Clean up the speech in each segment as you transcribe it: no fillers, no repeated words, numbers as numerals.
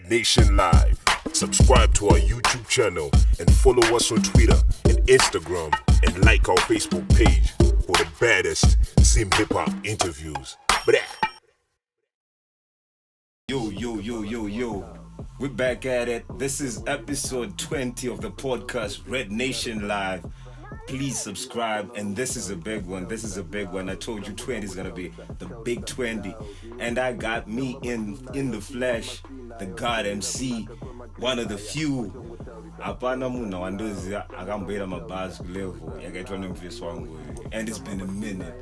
Red Nation Live. Subscribe to our YouTube channel and follow us on Twitter and Instagram and like our Facebook page for the baddest Zim HipHop interviews. Yo. We're back at it. This is episode 20 of the podcast, Red Nation Live. Please subscribe, and this is a big one. I told you 20 is gonna be the big 20, and I got me in the flesh, the God MC, one of the few. Apana muna wandozi akambera mabhazi kulevel yakaitwa nemfesi wangu, and it's been a minute.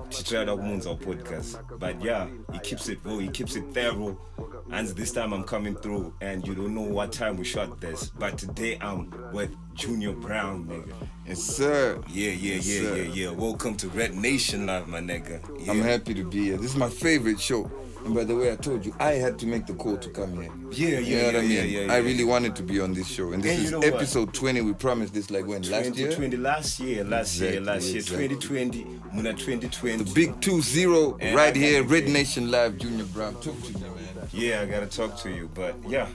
She tried out Moon's podcast, but yeah, he keeps it raw, he keeps it thorough. And this time I'm coming through, and you don't know what time we shot this, but today I'm with Jnr Brown, nigga. Yes, sir. Yeah. Welcome to Red Nation Live, my nigga. Yeah. I'm happy to be here. This is my favorite show. And by the way, I told you, I had to make the call to come here. Yeah. I really wanted to be on this show. And this is episode 20. We promised this like when? Last year? 2020, last year. 2020, Muna 2020. The big 2-0 right here, Red Nation Live, Jnr Brown. Talk to me, man. Yeah, I gotta talk to you, but yeah.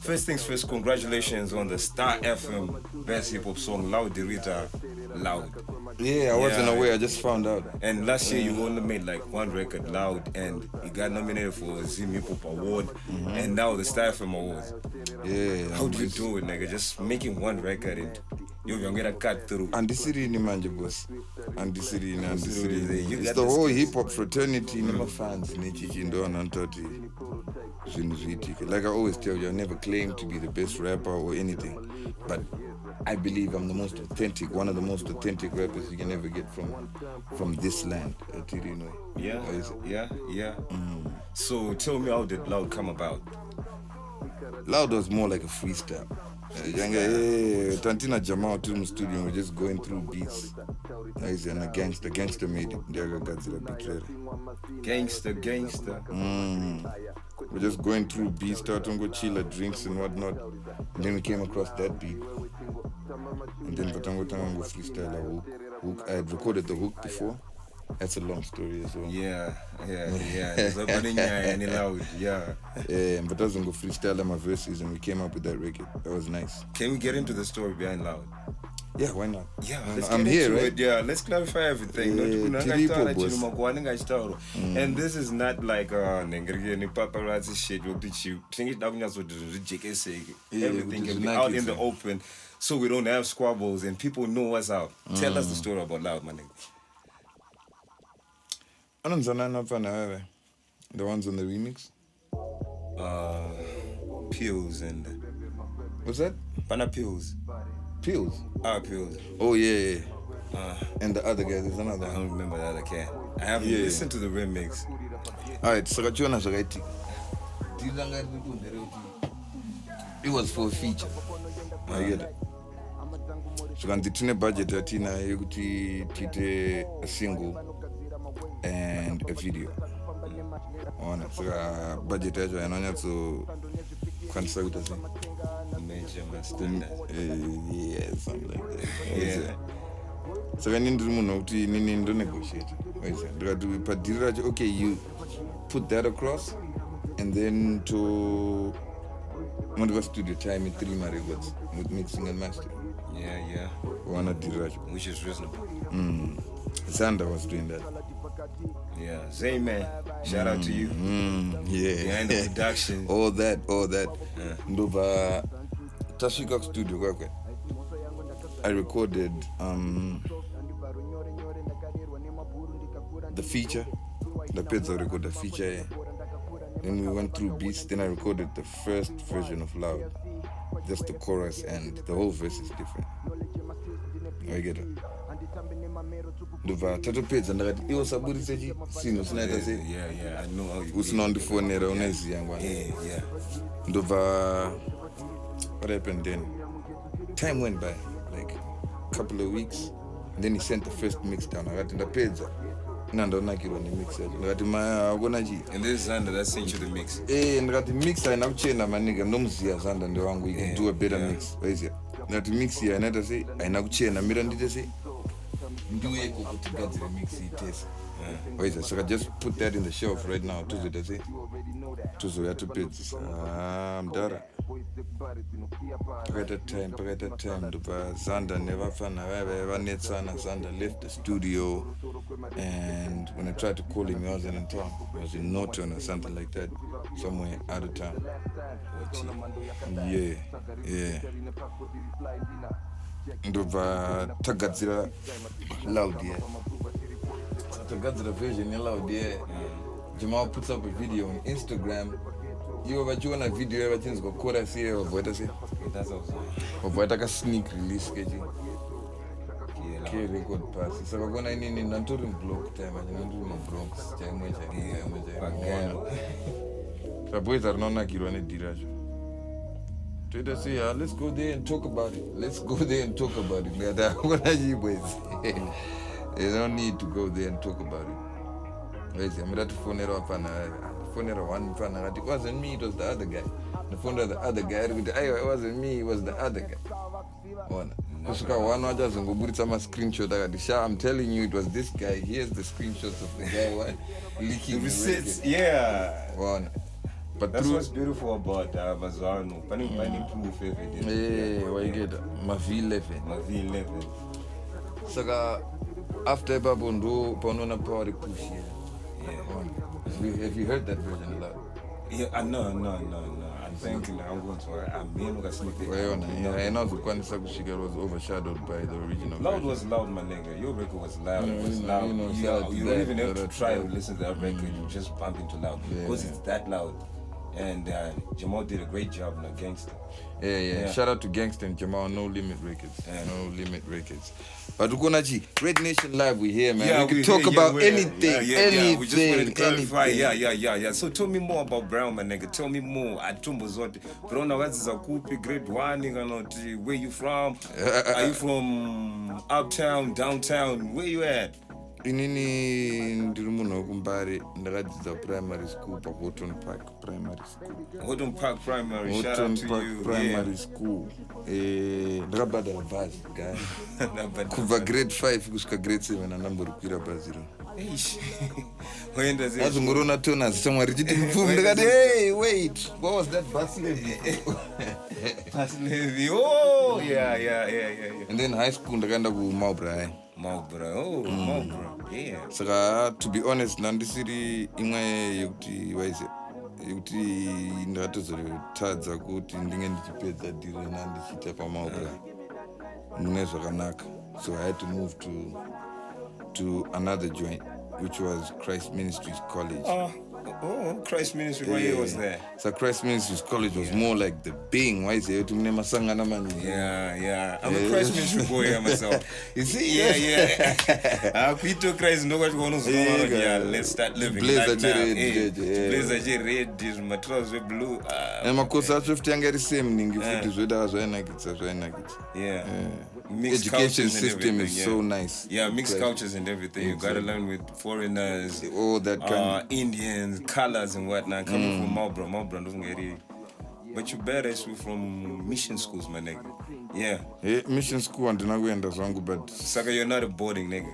First things first, congratulations on the Star FM Best Hip Hop Song, Loud Derita, Loud. Yeah, I wasn't aware, I just found out. And last year you only made like one record, Loud, and you got nominated for Zim HipHop Award, and now the Star FM Awards. Yeah. How do you do it, nigga? Just making one record and you're gonna cut through. And this is in Manje, boss. And this is in It's the whole hip hop fraternity, my fans, like I always tell you, I never claim to be the best rapper or anything, but I believe I'm the most authentic, one of the most authentic rappers you can ever get from this land. Yeah. So tell me, how did Loud come about? Loud was more like a freestyle. Tantina Jamal to the studio, we're just going through beats. And a gangster made it. Gangster. We're just going through beats, starting to go chill at drinks and whatnot. And then we came across that beat. And then Vatango Tango freestyle a hook. I had recorded the hook before. That's a long story as well. Yeah. There's a any Loud, yeah. But I was going to freestyle my verses and we came up with that record. That was nice. Can we get into the story behind Loud? Yeah, why not? Yeah, I'm here, right? Yeah, let's clarify everything. And this is not like paparazzi shit. Everything can be out in the open, so we don't have squabbles and people know what's out. Tell us the story about Loud, my nigga. The ones on the remix? Pills and... What's that? Pana Pills. Pills? Pills. Oh, yeah. And the other guy, there's another one. I don't remember the other cat. I haven't listened to the remix. Alright, Sakachona Sakati. It was for a feature. I get it. So when the budget yatina yukuti tite a single and a video. So budget yacho yanonya to consult us. Major master. Yeah, something like that. Yeah. So when you don't negotiate. Okay, you put that across and then to one studio time in 3 records with mixing and mastering. Yeah. Which is reasonable. Xander was doing that. Yeah, Zay man, shout out to you. Yeah. Behind the production. all that. Ndova Tashikok studio. I recorded the feature. The Pizza recorded the feature. Then we went through beats. Then I recorded the first version of Loud. Just the chorus and the whole verse is different. I get it. Ndova Tato Pizza ndakati iwo saburi sechi sino sinaita se. Yeah, I know how you. Usina on the phone era unezi yangwa. Yeah. Ndova what happened then? Time went by, like a couple of weeks. And then he sent the first mix down. I got in the pizza. Nando nakiro ni mix. I got my and this is Xander that sent you the mix. And I got the mix I now change my nigga. No mzia Xander ndo wangu. We can do a better mix. Where is it? Got the mix here. I say I now change. I mirror did say. Do you go to get the mix it taste? Where is it? So I just put that in the shelf right now. To the say. To the to pizza. mdara pakata time ndopa Zanda nevafana vanetsana. Zanda left the studio, and when I tried to call him, he wasn't in town. He was in Norton or something like that, somewhere out of town. Yeah. Ndobva tagadzira loud, yeah. Tagadzira version loud, yeah. Jamal puts up a video on Instagram. You vachiona video yavachinzwa chorus here vavoita sei? Vavoita ka sneak release kechi. Ke record pass. Saka kona inini nantori block time, nantori mu Bronx chaimwe. The boys are not nakirwa nediracho. Toita say, let's go there and talk about it. They don't need to go there and talk about it. I'm going to phone one fan. It wasn't me, it was the other guy. The phone of the other guy. It wasn't me, it was the other guy. One screenshot. I'm telling you, it was this guy. Here's the screenshots of the guy leaking the receipts. Yeah. One. But that's what's beautiful about Amazon. Finding proof everything. Yeah, what you get? My V11. Saka after Babondo, Panona Power push here. Yeah. Have you heard that version a lot? Yeah, no. I'm thinking I'm going to. I mean, I know the Kwanisha was overshadowed by the original. Loud was loud, my nigga. Your record was loud. It was loud. You don't even have to try to listen to that record. You just bump into loud because it's that loud. And Jamal did a great job on Gangsta. Yeah. Shout out to Gangsta and Jamal. No Limit Records. But Ugonaji, RedNationLive, we here, man. Yeah, we can talk about anything. We just wanted to clarify. Yeah. So tell me more about Brown, my nigga. Tell me more. Atumbo zote. Brona wazi za kupi, grade 1, where you from? Are you from uptown, downtown? Where you at? Inini ndiri munhu wekumbare ndakadzidza primary school paHoughton Park Primary School. Houghton Park Primary, shout out to you. Primary school. Ndakabhadhara bhazi guy. Kubva grade 5 kusvika grade 7 andambori kukwira bhazi ro. Azongorona tona zichamwari chiti mupfumi ndakati hey wait, what was that bus levy? Bus levy. Oh yeah. And then high school ndakaenda kuMarlborough. Marlborough, yeah. Saka to be honest, nandisiri imwe yekuti waize yekuti ndakatozotadza kuti ndinge ndichipedza diri nandichiita paMarlborough mune zvakanaka. So I had to move to another joint, which was Christ Ministries College. Christ Ministries, what year was that? So Christ Ministries College was more like the Bing. Why is it? Yeah. I'm a Christ Ministry boy myself. You see? Yeah. Quito Christ, no what going on. Yeah, let's start living Blaze life now. Blaze red, my trousers blue. And my course I just the same thing. Yeah. Education system is so nice. Yeah, mixed cultures and everything. You gotta learn with foreigners, all that kind of Indians, colors and whatnot. Coming from Marlborough, don't get it. But you better from mission schools, my nigga. Yeah. Mission school and Zangu, but Saka, you're not a boarding nigga.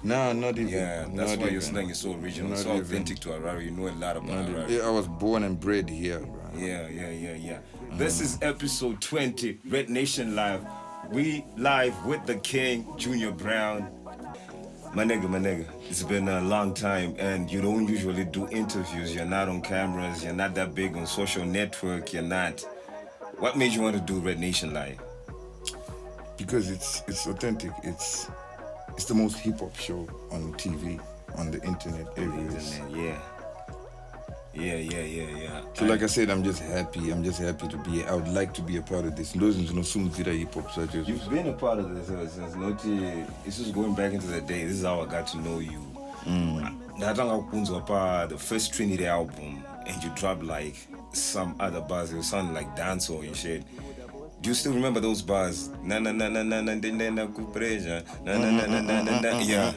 No, not even. Yeah, that's why your slang is so original, not so authentic to Harare. You know a lot about Harare. Yeah, I was born and bred here, bro. Yeah. This is episode 20, RedNationLive. We live with the King, Jnr Brown. My nigga, it's been a long time and you don't usually do interviews. You're not on cameras. You're not that big on social network. You're not. What made you want to do RedNationLive? Because it's authentic. It's the most hip-hop show on TV, on the internet, everywhere. Yeah. So like I said, I'm just happy to be here. I would like to be a part of this. You've been a part of this ever since. This is going back into the day. This is how I got to know you. The first Trinity album, and you dropped like some other bars. It was sounding like dancehall and shit. Do you still remember those bars? Na na na na na na na na kupreja. Na na na na na na. Yeah.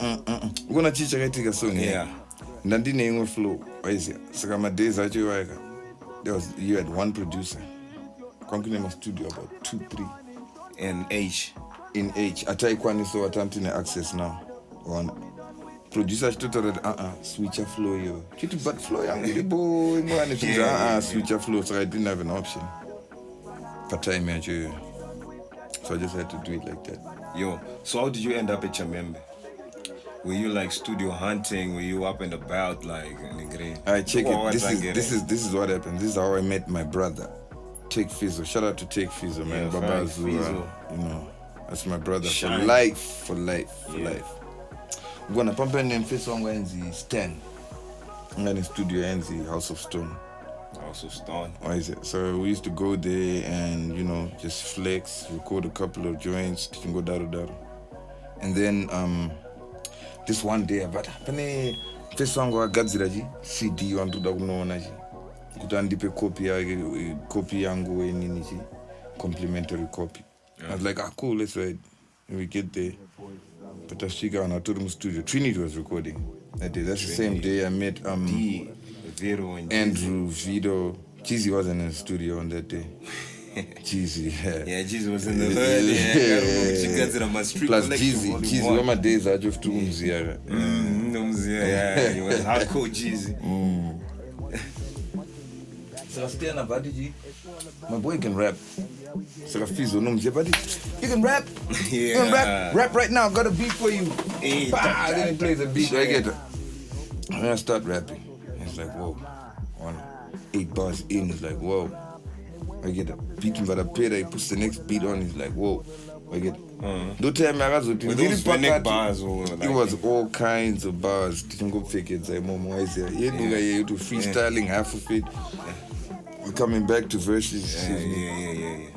We're gonna teach a song. Yeah. Nandine flow. So my days you had one producer. Alkanemo studio about 2-3. In H. Ataikwani so attempt access now. One. producer achitotaura kuti switcher flow yo chiti but flow yangu iripo ingwane chiti switcher flow, so I didn't have an option patime yacho, so I just had to do it like that. Yo, so how did you end up at Chamembe? Were you like studio hunting? Were you up and about like Nigre? I check it. This is what happened. This is how I met my brother, Take Fizzo. Shout out to Take Fizzo, man. Yeah, Baba Zura, you know, that's my brother for life. Gonna pump in Fizzo and the stand. I'm in the studio and the House of Stone. House of Stone. Why is it? So we used to go there and, you know, just flex, record a couple of joints, go daru. And then this one day, but pane first wangu wagadzira CD wandoda kunoona kuti andipe copy yangu enini complimentary copy. I was like, cool, let's ride. And we get there. But Ashika and I told him studio. Trinity was recording that day. That's the same day I met Andrew, Vito. Jeezy wasn't in the studio on that day. Jeezy, yeah, Jeezy was in the hood. Plus Jeezy, all my days I drove to Umziara. Yeah, he was hardcore Jeezy. So I stay on a body, my boy can rap. So I feel so numb, but you can rap. Yeah. You can rap right now. Got a beat for you. Then he plays a beat. I get it. And I start rapping. It's like, whoa. 8 bars in, it's like, whoa. I get a beat, but I pay that he puts the next beat on, it's like, whoa. I get it. Don't tell me I was with bars or like it was all kinds of bars. Didn't go fake it. Like, Mom, why is there? You to freestyling half of it. We're coming back to verses. Yeah.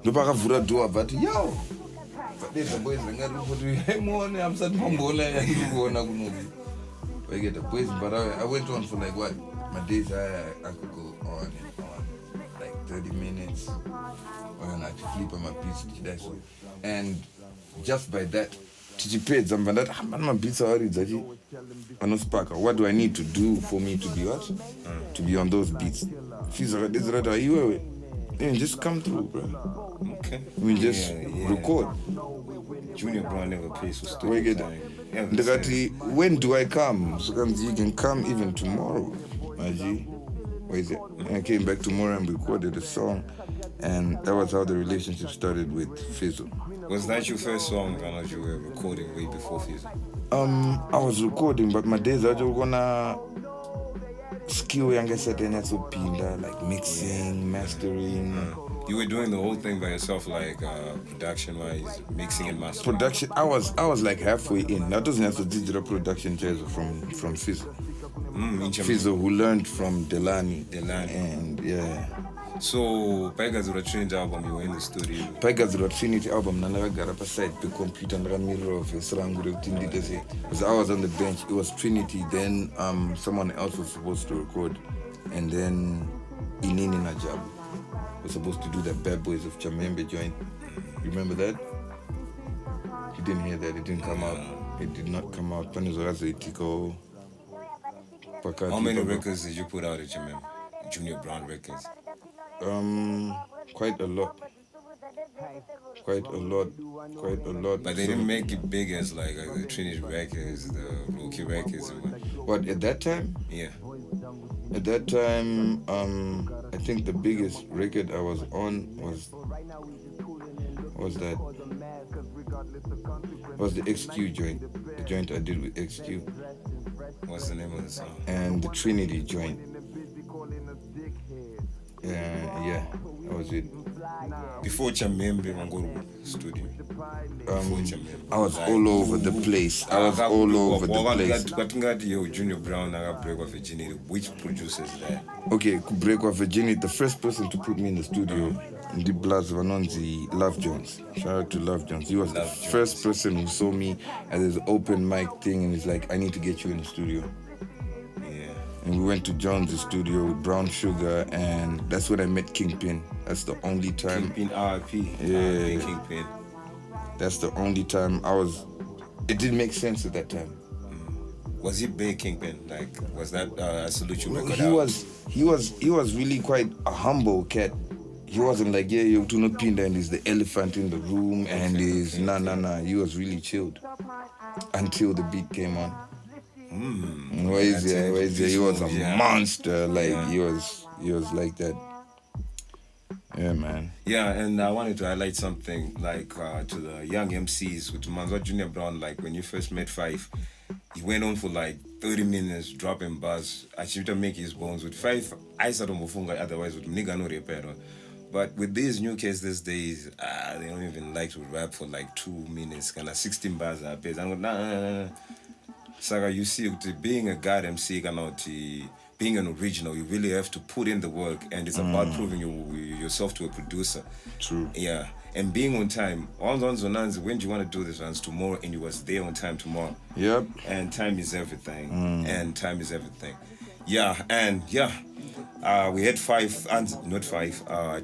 No baka vura door, but yo. But there's the boys like, I'm sad, I get the boys, but I went on for like what? My days I could go on and on, like 30 minutes. When I flip on my beats, and just by that, Tiji paid some that my beats are already on a spark. What do I need to do for me to be what? To be on those beats. She's already this right. Are you away? Yeah, just come through, bro. Okay. We just record. Jnr Brown never pays for studio. We get it. When do I come? So you can come even tomorrow. Maji. Where is it? And I came back tomorrow and recorded a song. And that was how the relationship started with Fizzo. Was that your first song that you were recording way before Fizzo? I was recording, but my days are just gonna skill young like mixing, mastering. You were doing the whole thing by yourself, like production-wise, mixing and mastering. Production, I was like halfway in. That doesn't have to digital production jazz from Fizzo. Fizzo, who learned from Delani. And yeah. So, Paigazura Trinity album, you were in the studio. Paigazura Trinity album, I got up aside the computer and the mirror of because I was on the bench. It was Trinity, then someone else was supposed to record, and then Inini Najab was supposed to do that Bad Boys of Chamembe joint. Remember that? You didn't hear that, it didn't come out. It did not come out. How many records did you put out at Chamembe? Jnr Brown records? Quite a lot. But they didn't make it big as like the Trinity records, the Rookie records. What, at that time? Yeah. At that time, I think the biggest record I was on was the XQ joint. The joint I did with XQ. What's the name of the song? And the Trinity joint. Yeah, that was it. Before Chamembe, Mangoro studio. I was all over the place. Jnr Brown, break off virginity. Which producers there? Okay, break off virginity. The first person to put me in the studio, the Blaz Vanonzi, Love Jones. Shout out to Love Jones. He was the first person who saw me at this open mic thing, and he's like, I need to get you in the studio. And we went to John's studio with Brown Sugar, and that's when I met Kingpin. That's the only time. Kingpin, RIP. Yeah. Kingpin. That's the only time it didn't make sense at that time. Was he big, Kingpin? Like, was that a solution record? He was really quite a humble cat. He wasn't like, you do not pin and he's the elephant in the room and he's nah. He was really chilled. until the beat came on. He was a monster. Like he was like that. Yeah, man. Yeah, and I wanted to highlight something like to the young MCs with Jnr Brown. Like when you first met Five, he went on for like 30 minutes dropping bars. Achieved to make his bones with Five. I said otherwise with Mniga no repero. But with these new kids these days, they don't even like to rap for like 2 minutes. Kind of 16 bars are paid. I'm nah. Saga, you see, being a god MC, being an original, you really have to put in the work, and it's about proving yourself to a producer. True. Yeah, and being on time. When do you want to do this? One's tomorrow, and you was there on time tomorrow. Yep. And time is everything. Yeah, and we had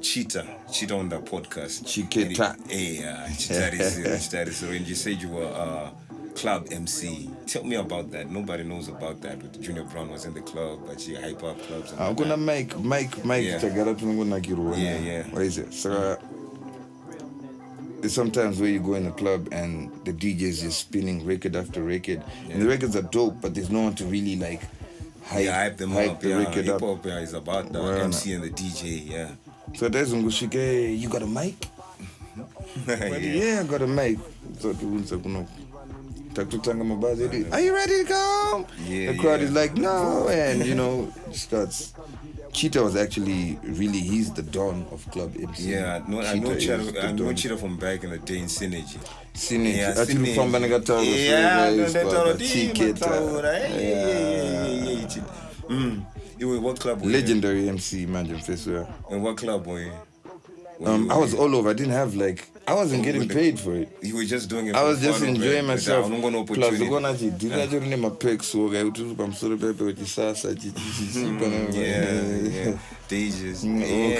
Cheetah on the podcast. Chiquita. Cheetah. So when you said you were club MC, tell me about that. Nobody knows about that. Jnr Brown was in the club, but she hype up clubs. I'm gonna make Yeah. What is it? So there's sometimes where you go in a club and the DJ is just spinning record after record, and the records are dope, but there's no one to really like hype them hype up. the record up. Hip-hop is about the MC and the DJ. Yeah. So there's Ngushike, you got a mic? Yeah, I got a mic. So are you ready to go? Yeah, the crowd is like, no, and starts. Cheetah was actually really, he's the dawn of club MC. Yeah, I know Cheetah from back in the day in Synergy. Actually from Banagataro. What club were you? Legendary MC, imagine Fesua. And what club were you? I was all over. I didn't have I wasn't getting paid for it. You were just doing it. I was just enjoying myself. Plus, yeah. All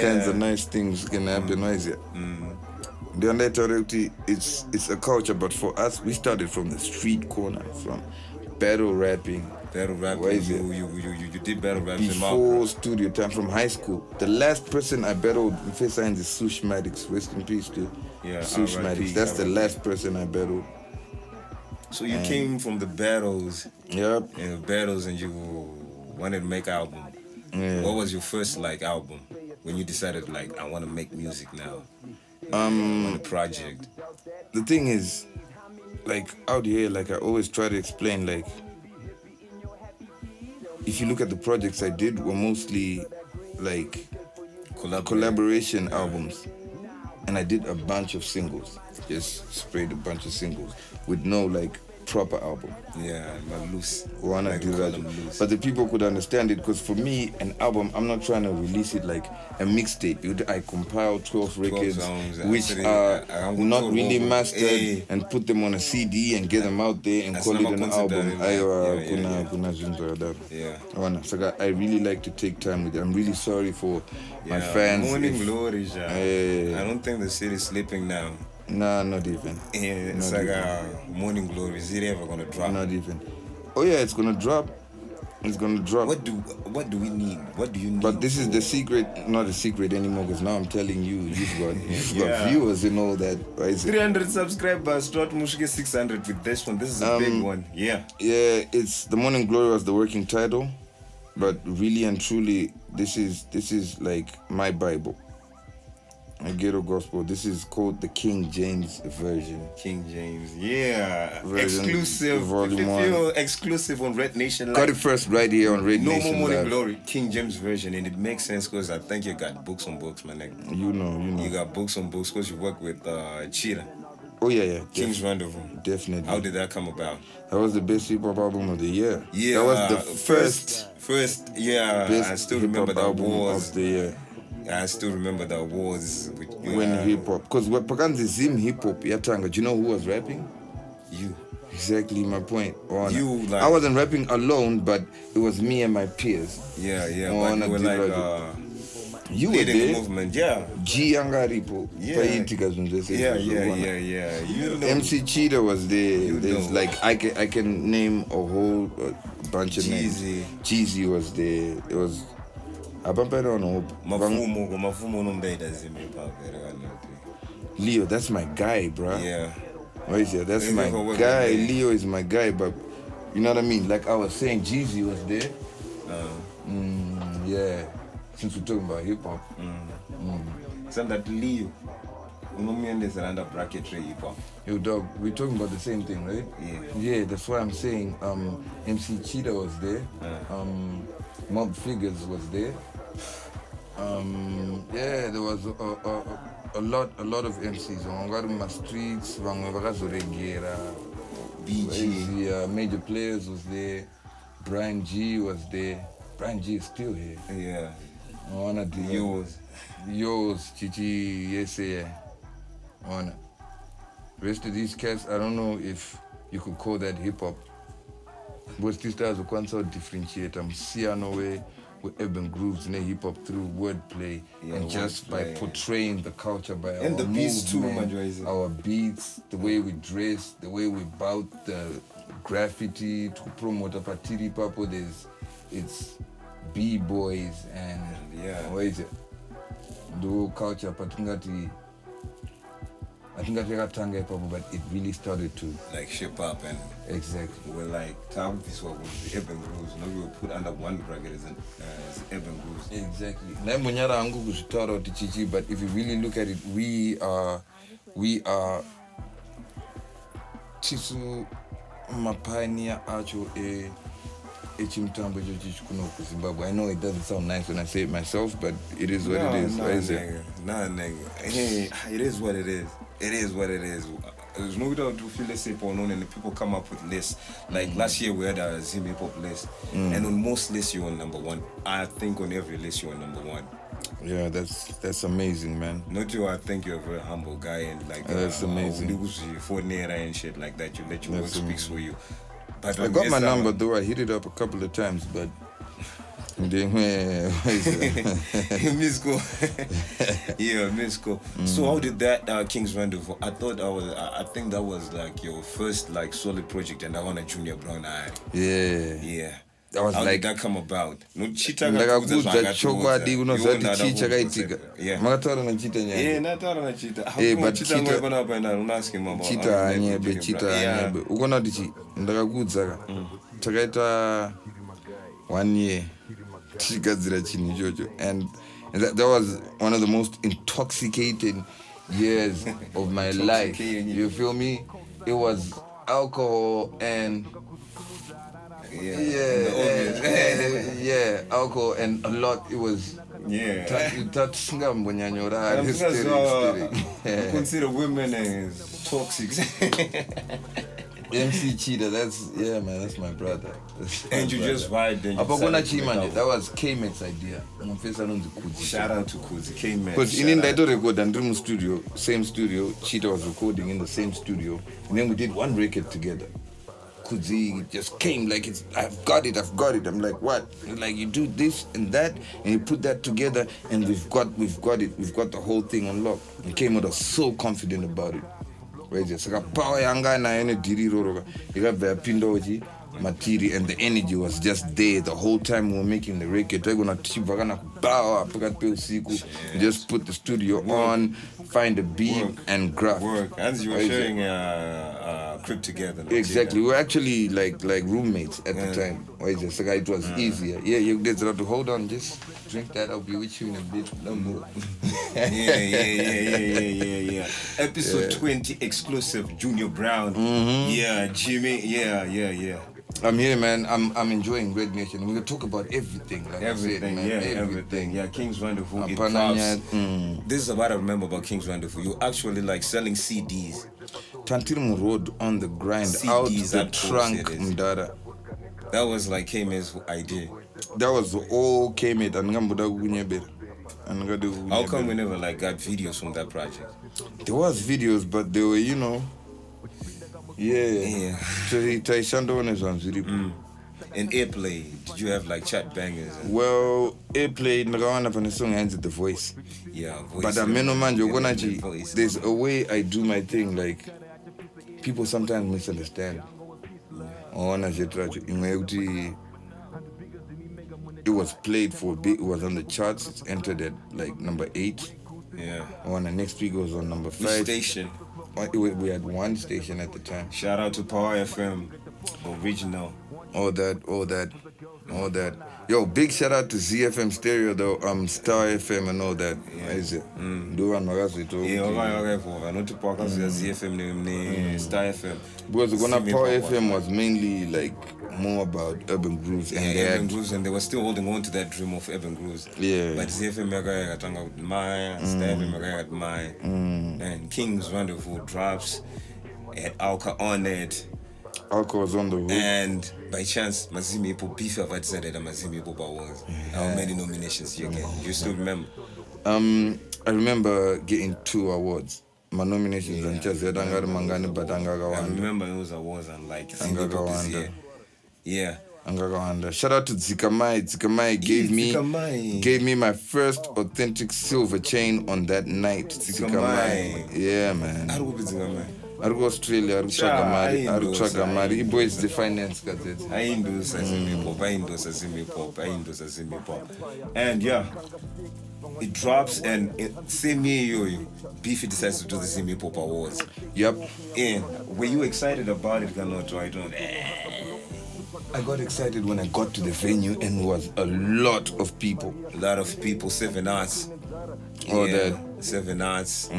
kinds of nice things can happen. The undertone, it's a culture, but for us, we started from the street corner, from battle rapping. You did battle rap before studio time, from high school. The last person I battled in face is Sushmatics. Rest in peace, dude. Yeah, Sushmatics. That's the last person I battled. So you came from the battles. Yep. And you wanted to make album. Yeah. What was your first album when you decided I want to make music now? The project. The thing is, out here, I always try to explain, if you look at the projects I did, were mostly collaboration albums, and I did a bunch of singles, just sprayed a bunch of singles with no proper album. Yeah, loose. But the people could understand it, because for me, an album, I'm not trying to release it like a mixtape. I compile 12 records songs, which are not really mastered and put them on a CD and get them out there and call it an album. So I really like to take time with it. I'm really sorry for my fans. Morning glory, I don't think the city's sleeping now. Nah, not even. Yeah, it's Morning Glory. Is it ever gonna drop? Not even. Oh yeah, it's gonna drop. It's gonna drop. What do we need? What do you need? But this is the secret, not a secret anymore, because now I'm telling you, you've got viewers and all that. Right? 300 subscribers. Start Mushke 600 with this one. This is a big one. Yeah. Yeah, it's The Morning Glory was the working title, but really and truly, this is my Bible. A ghetto gospel. This is called the King James version. King James, yeah. Version, exclusive. volume 1. Exclusive on RedNationLive. Got it first right here on RedNationLive. No more Morning Glory. King James version, and it makes sense because I think you got books on books, my nigga. You know. You got books on books because you work with Cheetah. Oh yeah. King's Rendezvous. Definitely. How did that come about? That was the best hip-hop album of the year. Yeah. That was the first yeah. I still remember the awards of the year. I still remember the awards. When hip-hop. Because Paganzi Zim HipHop, Yatanga, do you know who was rapping? You. Exactly my point. You, I wasn't rapping alone, but it was me and my peers. Yeah. But you were you were leading there. the movement, yeah. Gangaripo. Yeah. You know. MC Cheetah was there. There's I can name a whole bunch of names. Cheesy was there. It was Mafumo Leo, that's my guy, bruh. Yeah. Right here, that's my guy. Leo is my guy, but you know what I mean? Like I was saying, Jeezy was there. Yeah, since we're talking about hip hop. So that Leo, is around bracketry hip hop. Yo, dog, we're talking about the same thing, right? Yeah, that's why I'm saying. MC Cheetah was there. Mob Figures was there. Yeah, there was a lot of MCs. Wangaruma Streets, Wangwagazoregera, BG, Major Players was there. Brian G was there. Brian G is still here. Yeah. One of the yours, Chichi, yes, yeah. One. Rest of these cats, I don't know if you could call that hip hop. But these guys are so differentiate. I'm seeing no way with urban grooves and hip hop through wordplay and just by portraying the culture by and our the beats too, our beats, the way we dress, the way we bout the graffiti to promote a patiri papo. It's b-boys and what is it? The whole culture, but I think I Tanga hip hop, but it really started to like shape up and exactly. We're like Tom this was the urban grooves. No, we were put under one bracket as urban grooves. Exactly. But if you really look at it, we are Chisu Mapania Acho Echimtambo Jochikuno Zimbabwe. I know it doesn't sound nice when I say it myself, but it is what it is. Hey, it is what it is. It is what it is. There's no doubt to feel less safe on and the people come up with lists. Like last year we had a Zim HipHop list, and on most lists you're on number one. I think on every list you're on number one. Yeah, that's amazing, man. Not you, I think you're a very humble guy and like that's amazing. For Nera and shit like that. You let your work speaks for you. But I got my number though. I hit it up a couple of times, but. Misko. Yeah, Misko. So how did that King's Rendezvous? I think that was like your first like solid project, and I want a Jnr Brown. Yeah. That was how like did that come about? No cheetah. Yeah. Cheetah 1 year. And that was one of the most intoxicating years of my life. You feel me? It was alcohol and alcohol and a lot. It was consider women as toxic. MC Cheetah, that's my brother. And you just vibed and that was K-Mate's idea. Shout out to Kuzi, K-Mate. Because in that record and Dream Studio, same studio, Cheetah was recording in the same studio, and then we did one record together. Kuzi just came like I've got it. I'm like, what? Like you do this and that, and you put that together, and we've got it. We've got the whole thing unlocked. He came with us so confident about it. Power yanga na ene diri roro. You got the pindoji material and the energy was just there the whole time we were making the record. You just put the studio on, find a beat and graph. As you were sharing a crib together. Exactly. We were actually like roommates at the time. It was easier. Yeah, you get to hold on, just drink that, I'll be with you in a bit. No more. Yeah. Episode 20 exclusive, Jnr Brown. Yeah, Jimmy. Yeah. I'm here, man. I'm enjoying Red Nation. We're gonna talk about everything. Like everything, I said, man. everything. Yeah, King's Rendezvous. This is what I remember about King's Rendezvous. You actually like selling CDs. Tantirum Road on the grind, CDs, out the trunk, Mdara. That was like K-Mate's idea. That was all K-Mate and how come we never like got videos from that project? There was videos, but they were, Yeah. And Airplay, did you have like chat bangers? Well, Airplay, song ends with the voice. Yeah, voice. But there's a way I do my thing, like people sometimes misunderstand. It was played for a bit, it was on the charts, it's entered at like number 8. Yeah. The next week it was on number 5. Which station? We had one station at the time. Shout out to Power FM, original. All that. Yo, big shout out to ZFM Stereo though, Star FM and all that. Yeah. Is it? Do one too. Yeah, okay. For not to park us ZFM name Star FM. Because Simba Power Tags. FM was mainly like more about urban grooves and they urban had, grooves, and they were still holding on to that dream of urban grooves. Yeah. But ZFM got Maya, Star FM got Maya, and King's Wonderful drops, had Alka on it. Alka was on the hook. And by chance, Mazimi Hippo beef I've decided that Mazimi Hippo awards. How many nominations you get? You still remember? I remember getting 2 awards. My nominations and just Angara Mangani, but I Angagawanda. remember those awards and like Angagawanda. Yeah. Angagawanda. Shout out to Zikamai. Zikamai gave me my first authentic silver chain on that night. Zikamai. Yeah, man. How do we Zikamai? I go Australia, I go Tragamari. Ibo is the finance gazette. I Indo Zim HipHop. And yeah, it drops and same year Beefy decides to do the Zim HipHop Awards. Yep. And were you excited about it? I got excited when I got to the venue and it was a lot of people. 7 Arts. That. 7 Arts.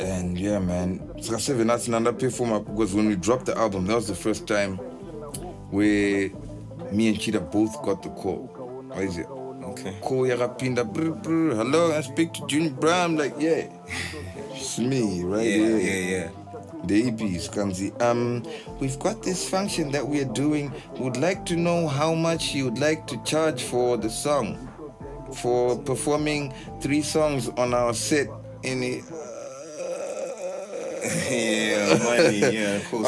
And yeah, man, so 7 Arts and perform because when we dropped the album, that was the first time where me and Cheetah both got the call. What is it? Okay. Call Yagapinda, hello, I speak to Jnr Brown. Like, yeah, it's me, right? Yeah. The EPs comes. We've got this function that we are doing. Would like to know how much you would like to charge for the song, for performing 3 songs on our set in it. Yeah, money, yeah, of course.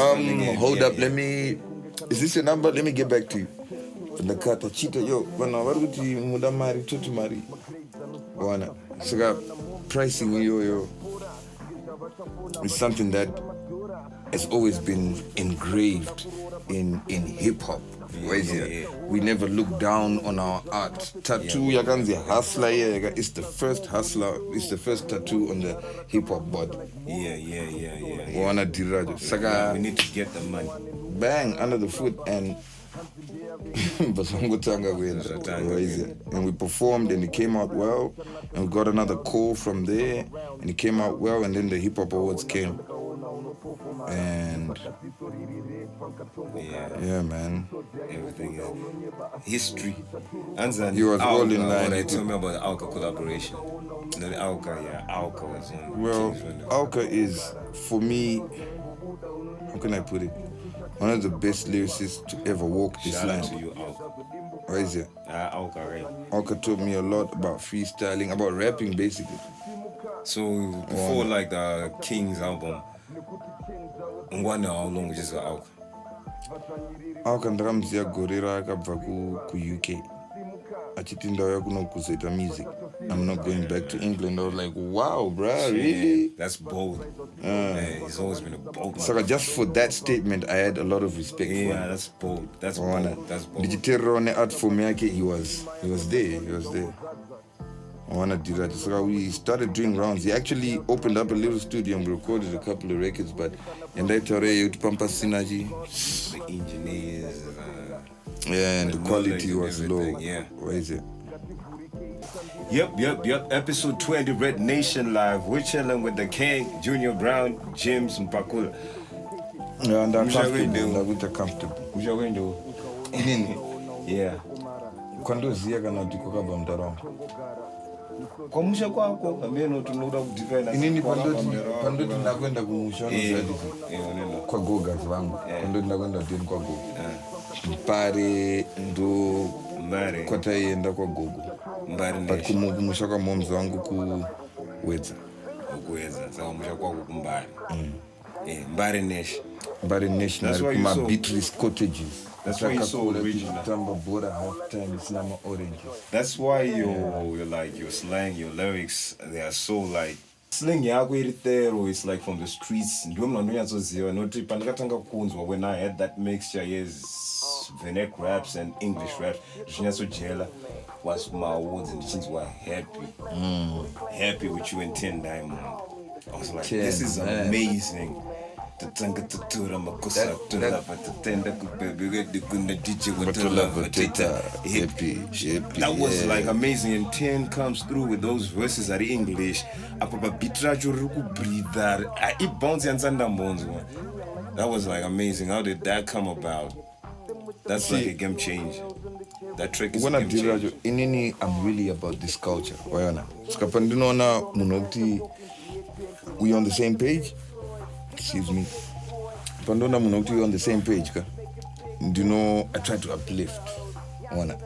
Hold up, let me. Is this your number? Let me get back to you. The kata Cheetah, yo, what would you mudamari tutumari? Wana, so pricing yo. It's something that has always been engraved in hip hop. Yeah. We never look down on our art. Tattoo yakanzi hustler, it's the first hustler, it's the first tattoo on the hip hop body. Yeah. Wana dirajo. Saga we need to get the money. Bang under the foot and and we performed and it came out well and we got another call from there and it came out well and then the hip hop awards came and yeah man, everything is history. You was all in line. They told me about the Alka collaboration. No, the Alka was on. Well, Alka is for me, how can I put it, one of the best lyricists to ever walk this land. Shout out to you, Alka. What is it? Alka, right? Alka taught me a lot about freestyling, about rapping basically. So before like the King's album, wonder how long is this Alka? Alka ndakamziya gore raakabva ku UK achiti ndauya kuno kuzoita music. I'm not going back to England. I was like, wow, bruh, really? That's bold. He's always been a bold man. So just for that statement, I had a lot of respect for him. Yeah, that's bold. That's bold. Digital art for me, he was there. I want to do that. So we started doing rounds. He actually opened up a little studio and we recorded a couple of records, but in that area, Pampa Synergy. The engineers. And the quality was low. Yeah. What is it? Yep. Episode 20, Red Nation Live. We're chilling with the King, Jnr Brown, James Mpakula. Yeah, and I'm comfortable. Which are going to do? Yeah. Quando zia kana dikoka bamdaro. Kwamusha kwako ameno tunoda kudivana. Inini pandoti ndakwenda kumusha zaidi. Kwa goga vangu. Pandoti ndakwenda tini kwa gogo. Mpare ndo Mbare. Kwataienda kwa gogo. Mbare but kumusha kwa momzi wangu kuwedza. Kuwedza. Saka kumusha kwako kumbare. Mbare National kuma Beatrice cottages. That's why you're so original. That's why you're like your slang, your lyrics, they are so like slang yako iritero. It's like from the streets. When I had that mixture, yes, Venek raps and English raps, was my awards and the things were happy with you and Tehn Diamond. I was like, Tehn, this is man. amazing. That was like amazing, and Tehn comes through with those verses are English. That was like amazing. How did that come about? That's like a game changer. That trick is a when I game did changer. that, inini, I'm really about this culture. Wayana. Skapandinona munokti, we on the same page. Excuse me. Pandona munokti, we on the same page. Ka? Do you know? I try to uplift. Wana.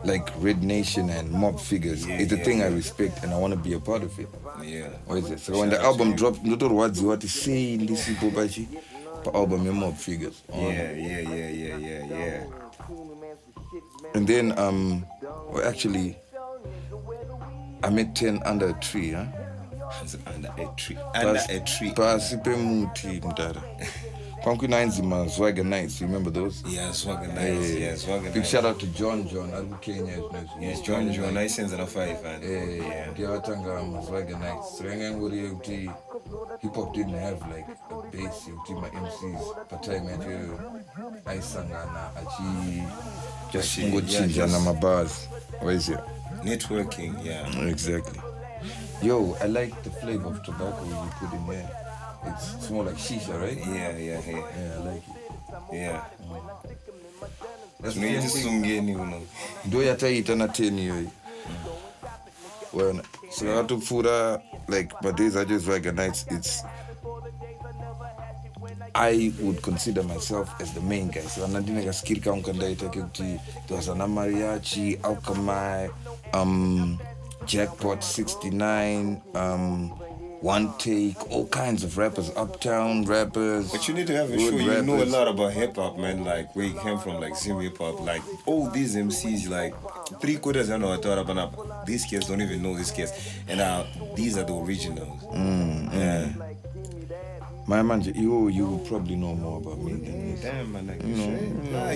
Like Red Nation and mob figures. It's a thing I respect and I want to be a part of it. Yeah. What is it? So when the album dropped, little words you want to say in this Popachi, the album your mob figures. Yeah. And then well, actually I met Tehn under a tree, huh? Under a tree. Under a tree. Pasipe muti mtara. Kwanku Nzima Swagger Nights, you remember those? Yeah, Swagger Nights. Yeah, Swagger Nights. Big shout out to John, Abu Kenya. Yes, John, I sense a 5 and yeah. Kiawatanga Swagger Nights. So hip hop didn't have like a bass, my MCs, but time I sang na achi just go change na my bars. What is it? Networking, yeah. Exactly. Yo, I like the flavor of tobacco you put in there. It's more like shisha, right? Yeah. Yeah, I like it. Yeah. That's No, you just sungeni, do ya taita na Tehn yoy. Well, so I have to fura like my days are just Swagger Nights. I would consider myself as the main guy. So I'm not doing a skill count there was an mariachi, Alkanemo, Jackpot 69, One Take, all kinds of rappers, Uptown rappers. But you need to have a show. You know a lot about hip hop, man. Like where you came from, like Zim HipHop. Like all these MCs, like 3/4 I know what thought about. These kids don't even know these kids, and these are the originals. Yeah. My man, you will probably know more about me than this. Damn, man, like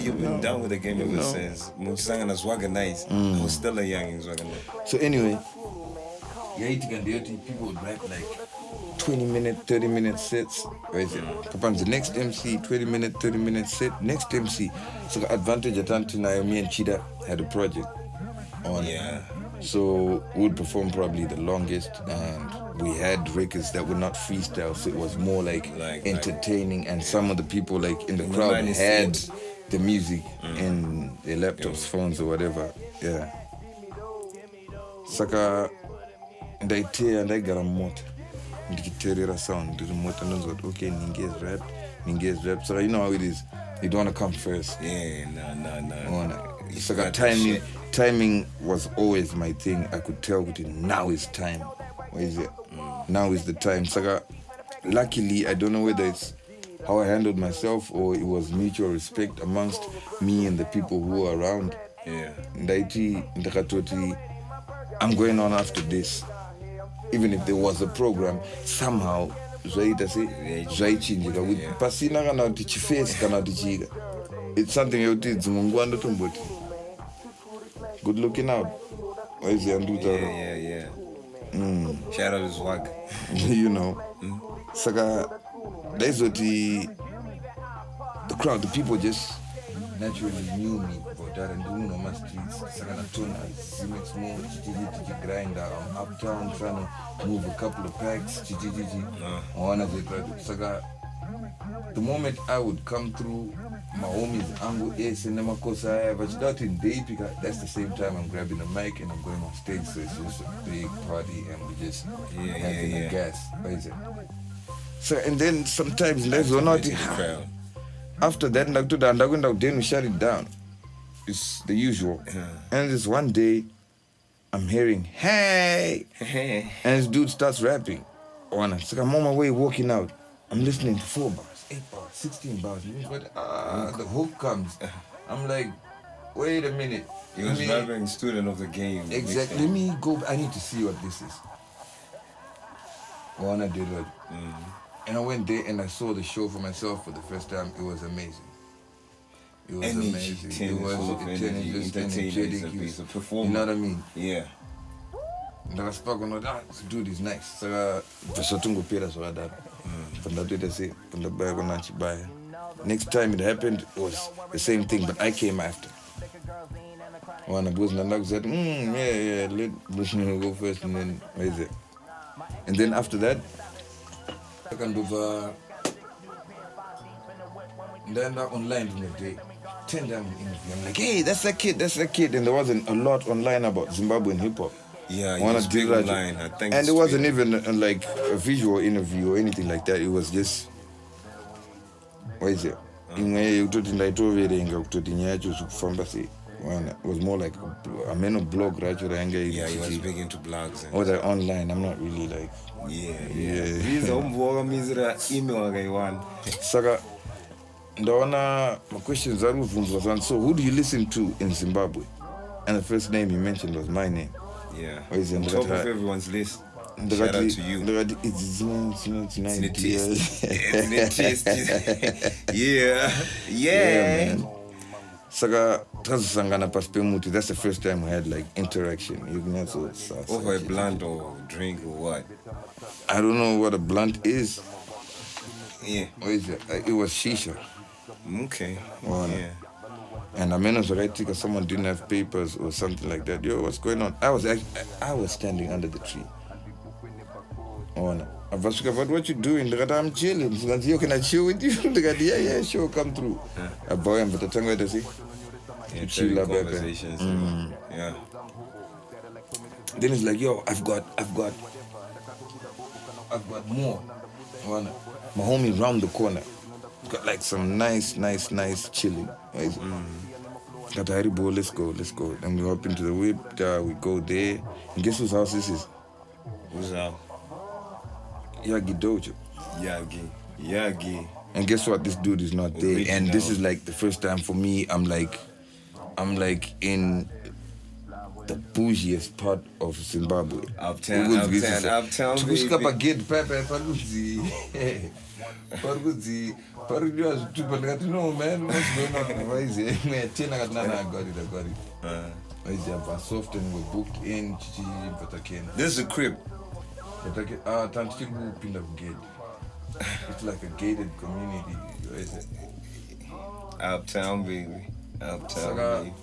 you've been down with the game ever since. When sang on Swagger Nights, I was still a young in Swagger Nights. So anyway, people would rap like 20-minute, 30-minute sets. Right there. The next MC, 20-minute, 30-minute set. Next MC. So the advantage at Antina, me and Chida had a project on. Yeah. So we would perform probably the longest, and we had records that were not freestyle, so it was more like entertaining, and some of the people like in the crowd had the music in their laptops, phones or whatever. Yeah. Saka ndaite and I got a motor. Ndikiterera sound. The motor knows what okay, Ninge's rap. So you know how it is. You don't want to come first. Yeah, no. Saka timing was always my thing. I could tell with it, now is time. What is it? Now is the time. Saka, luckily, I don't know whether it's how I handled myself or it was mutual respect amongst me and the people who were around. Yeah. I'm going on after this. Even if there was a program, somehow, it's something you did. Good looking out. Yeah. Shout out to Swag. You know. Saka, that's what the crowd, the people just naturally knew me about that and doing on my streets. Saka Natuna, Zimex Mo, grinder, Uptown, trying to move a couple of packs, one of the Saka. The moment I would come through, my homies, Angu Ace and Namakosa, but not in day because that's the same time I'm grabbing the mic and I'm going on stage, so it's just a big party and we just having a gas. So and then sometimes let's go not after that then we shut it down. It's the usual. And this one day I'm hearing hey and this dude starts rapping. So I'm on my way walking out. I'm listening to 4 bars, 8 bars, 16 bars. The hook comes. I'm like, wait a minute. He was rapping student of the game. Exactly. Let me go. I need to see what this is. I did it. And I went there and I saw the show for myself for the first time. It was amazing. It was amazing. It was energetic. You know what I mean? Yeah. ndakasipaka unoti dude is nice saka zvasvatongopera zvakadaro pandatoita sei pandabaya kuna chibaya. Next time it happened it was the same thing but I came after one because Nandak said yeah let Bushman go first and then where is it, and then after that I can do then online in the day Tehn Diamond interview. I'm like, hey, that's that kid, and there wasn't a lot online about Zimbabwean hip hop. Yeah, he was big online. I think, and it wasn't even like a visual interview or anything like that. It was just, what is it? It was more like a man of blog, right? Yeah, he was big into blogs. Or like online. I'm not really like. Yeah. He's email. Saka. Ndona my questions are so who do you listen to in Zimbabwe? And the first name he mentioned was my name. Yeah. On top of everyone's list. Shout out to you. Yeah. Man. Saka Sangana Paspemuti, that's the first time we had like interaction. Over a blunt or drink or what? I don't know what a blunt is. Yeah. What is it? It was shisha. Okay. Yeah. And I mean, if someone didn't have papers or something like that, yo, what's going on? I was standing under the tree. But what you doing? I'm chilling. Yo, can I chill with you? Yeah, sure, come through. A boy, I'm but the see. Chill up, conversations. Yeah. Then it's like, yo, I've got more. My homie round the corner. Got like some nice chilling. Got Haribo, let's go. Then we hop into the whip, we go there. And guess whose house this is? Who's house? Yagi Dojo. Yagi. And guess what? This dude is not there. Original. And this is like the first time for me, I'm like in the bougiest part of Zimbabwe. Uptown, baby. No man, what's going on? Why is it? I got it. Soft and we book in This is a crib. It's like a gated community. Uptown, baby. Uptown, baby.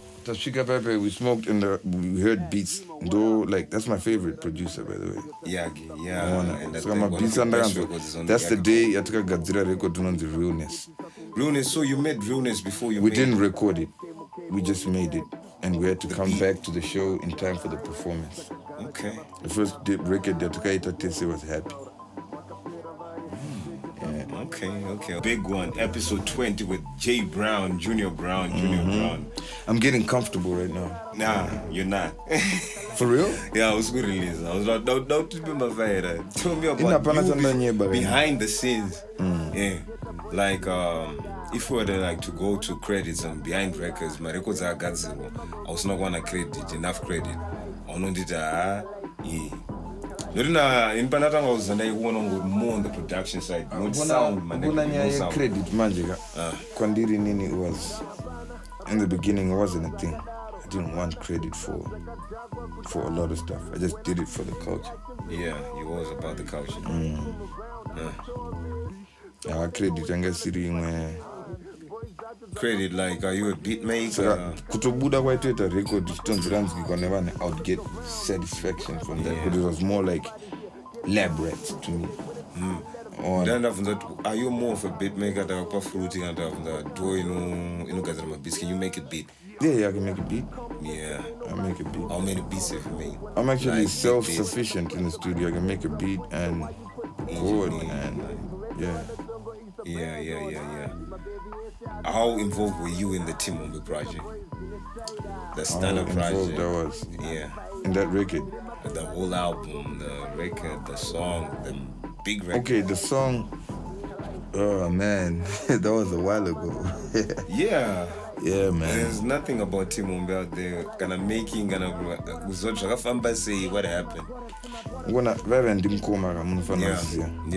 We smoked and we heard beats. Though, like, that's my favorite producer, by the way. Yagi, yeah. So my beats that's the day I took a Gadzira record on the Realness. Realness, so you made Realness before you We didn't record it. We just made it. And we had to come back to the show in time for the performance. Okay. The first record that Tese was happy. Okay. Big one, episode 20 with Jnr Brown, Jnr Brown. I'm getting comfortable right now. Nah, you're not. For real? Yeah, I was good release. I was like, don't be my fire. Tell me about you behind the scenes. Yeah. Like, if we were to go to credits and behind records, my records are got zero. I was not gonna credit enough credit. I know that in Panatanga was more on the production side. No sound, man. No sound. Credit, Manjiga. Kwandiri Nini was in the beginning. It wasn't a thing. I didn't want credit for a lot of stuff. I just did it for the culture. Yeah, it was about the culture. Credit, I guess credit, like, are you a beat maker? Kutobuda white a record I would get satisfaction from that, but it was more like lab rats to me. Then after that, are you more of a beat maker that are fruity and that can you make a beat? Yeah, I can make a beat. Yeah. I make a beat. How many beats have you made? I'm actually self-sufficient in the studio. I can make a beat and chord and yeah. How involved were you in the team on the project? The stand-up project? I was. Yeah. In that record? The whole album, the record, the song, the big record. Okay, the song, oh man, that was a while ago. Yeah. Yeah, man. There's nothing about Tim Ombe out there. Kind of making, kind of say what happened.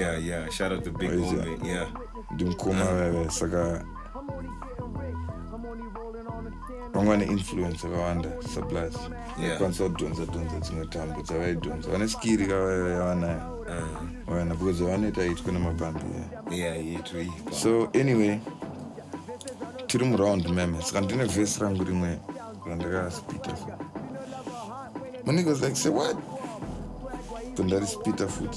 Yeah. Shout out to Big Ombe. Yeah. Dimkoma Saga. vangwane influence akawanda supplies Yeah. kwanisa kudhonza dzimwe tambo dzavaidhonza vane skiri kavanayo vana because vanoita itwe nemabhambi so anyway tiri muround meme saka ndine vhesi rangu rimwe randakaspita so Monique was like, say what? Kundari spita foot.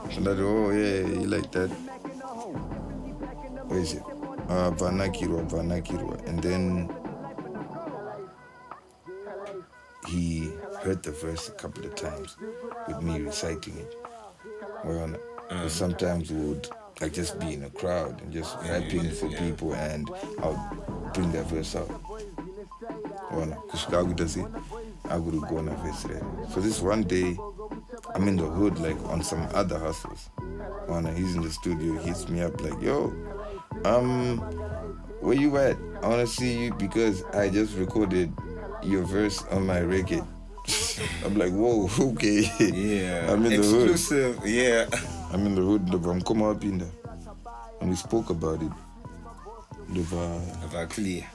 Kundari, oh yeah, you like that? What is it? Banakirwa. And then he heard the verse a couple of times with me reciting it. Well, sometimes we would like just be in a crowd and just rapping for people, and I'll bring that verse out. So this one day, I'm in the hood, like on some other hustles. He's in the studio, he hits me up like, yo, where you at? I want to see you because I just recorded your verse on my record. I'm like, whoa, okay. Yeah, I'm in exclusive, the hood. I'm in the hood, I'm come up in there. And we spoke about it. Clear.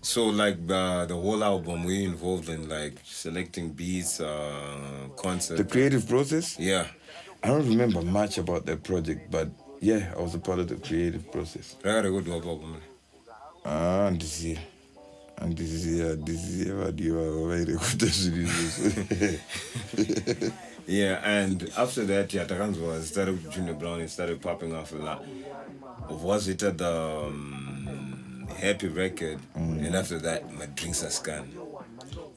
So like the whole album, we involved in like selecting beats, concepts. The creative process? Yeah. I don't remember much about that project, but yeah, I was a part of the creative process. This is Yeah, and after that, Takanzwa started with Jnr Brown, it started popping off a lot. Was it at the Happy record? And after that, My Drinks Are Scanned.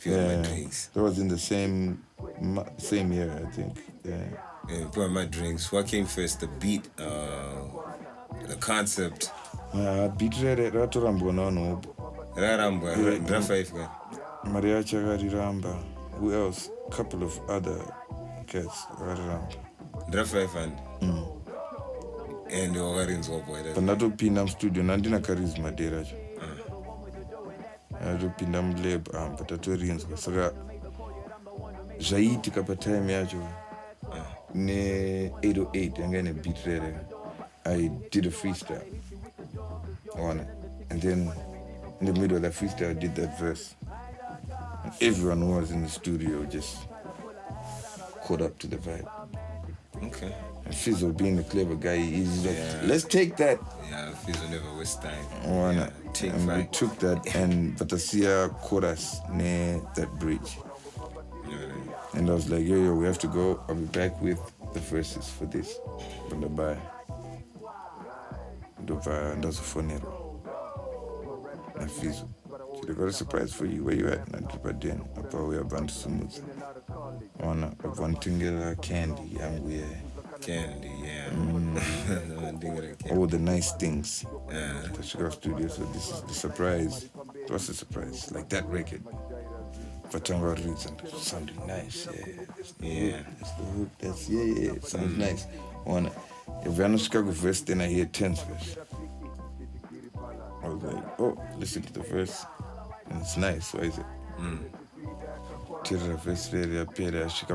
My Drinks. That was in the same year, I think. Yeah, My Drinks. What came first? The beat, the concept. Beat Ratorambonano. Raramba, Rafa. Maria Chagariramba. Who else? A couple of other cats. Rafa and pandatopinda mustudio nandina charisma deracho atopinda mulab patatorinzwa saka zvaiitika patime yacho ne808 yanga ine beat rere I did a freestyle and then in the middle of that freestyle I did that verse and everyone who was in the studio just caught up to the vibe. Okay. And Fizzo, being the clever guy, he's like, let's take that. Yeah, Fizzo never waste time. And we took that, and Batasia caught us near that bridge. And I was like, yo, we have to go. I'll be back with the verses for this. Bye. And that's a funeral. And Fizzo. So they got a surprise for you. Where you at? And then, we are bound to smooth. One thing candy, and we Candy, yeah. All the nice things. The Sugar Studio. So this is the surprise. It was a surprise. Like that record. Fatanga reads and sounding nice. That's the hook. That's it sounds nice. If I know Chicago verse, then I hear Tehn's verse. I was like, oh, listen to the verse. And it's nice. Why is it?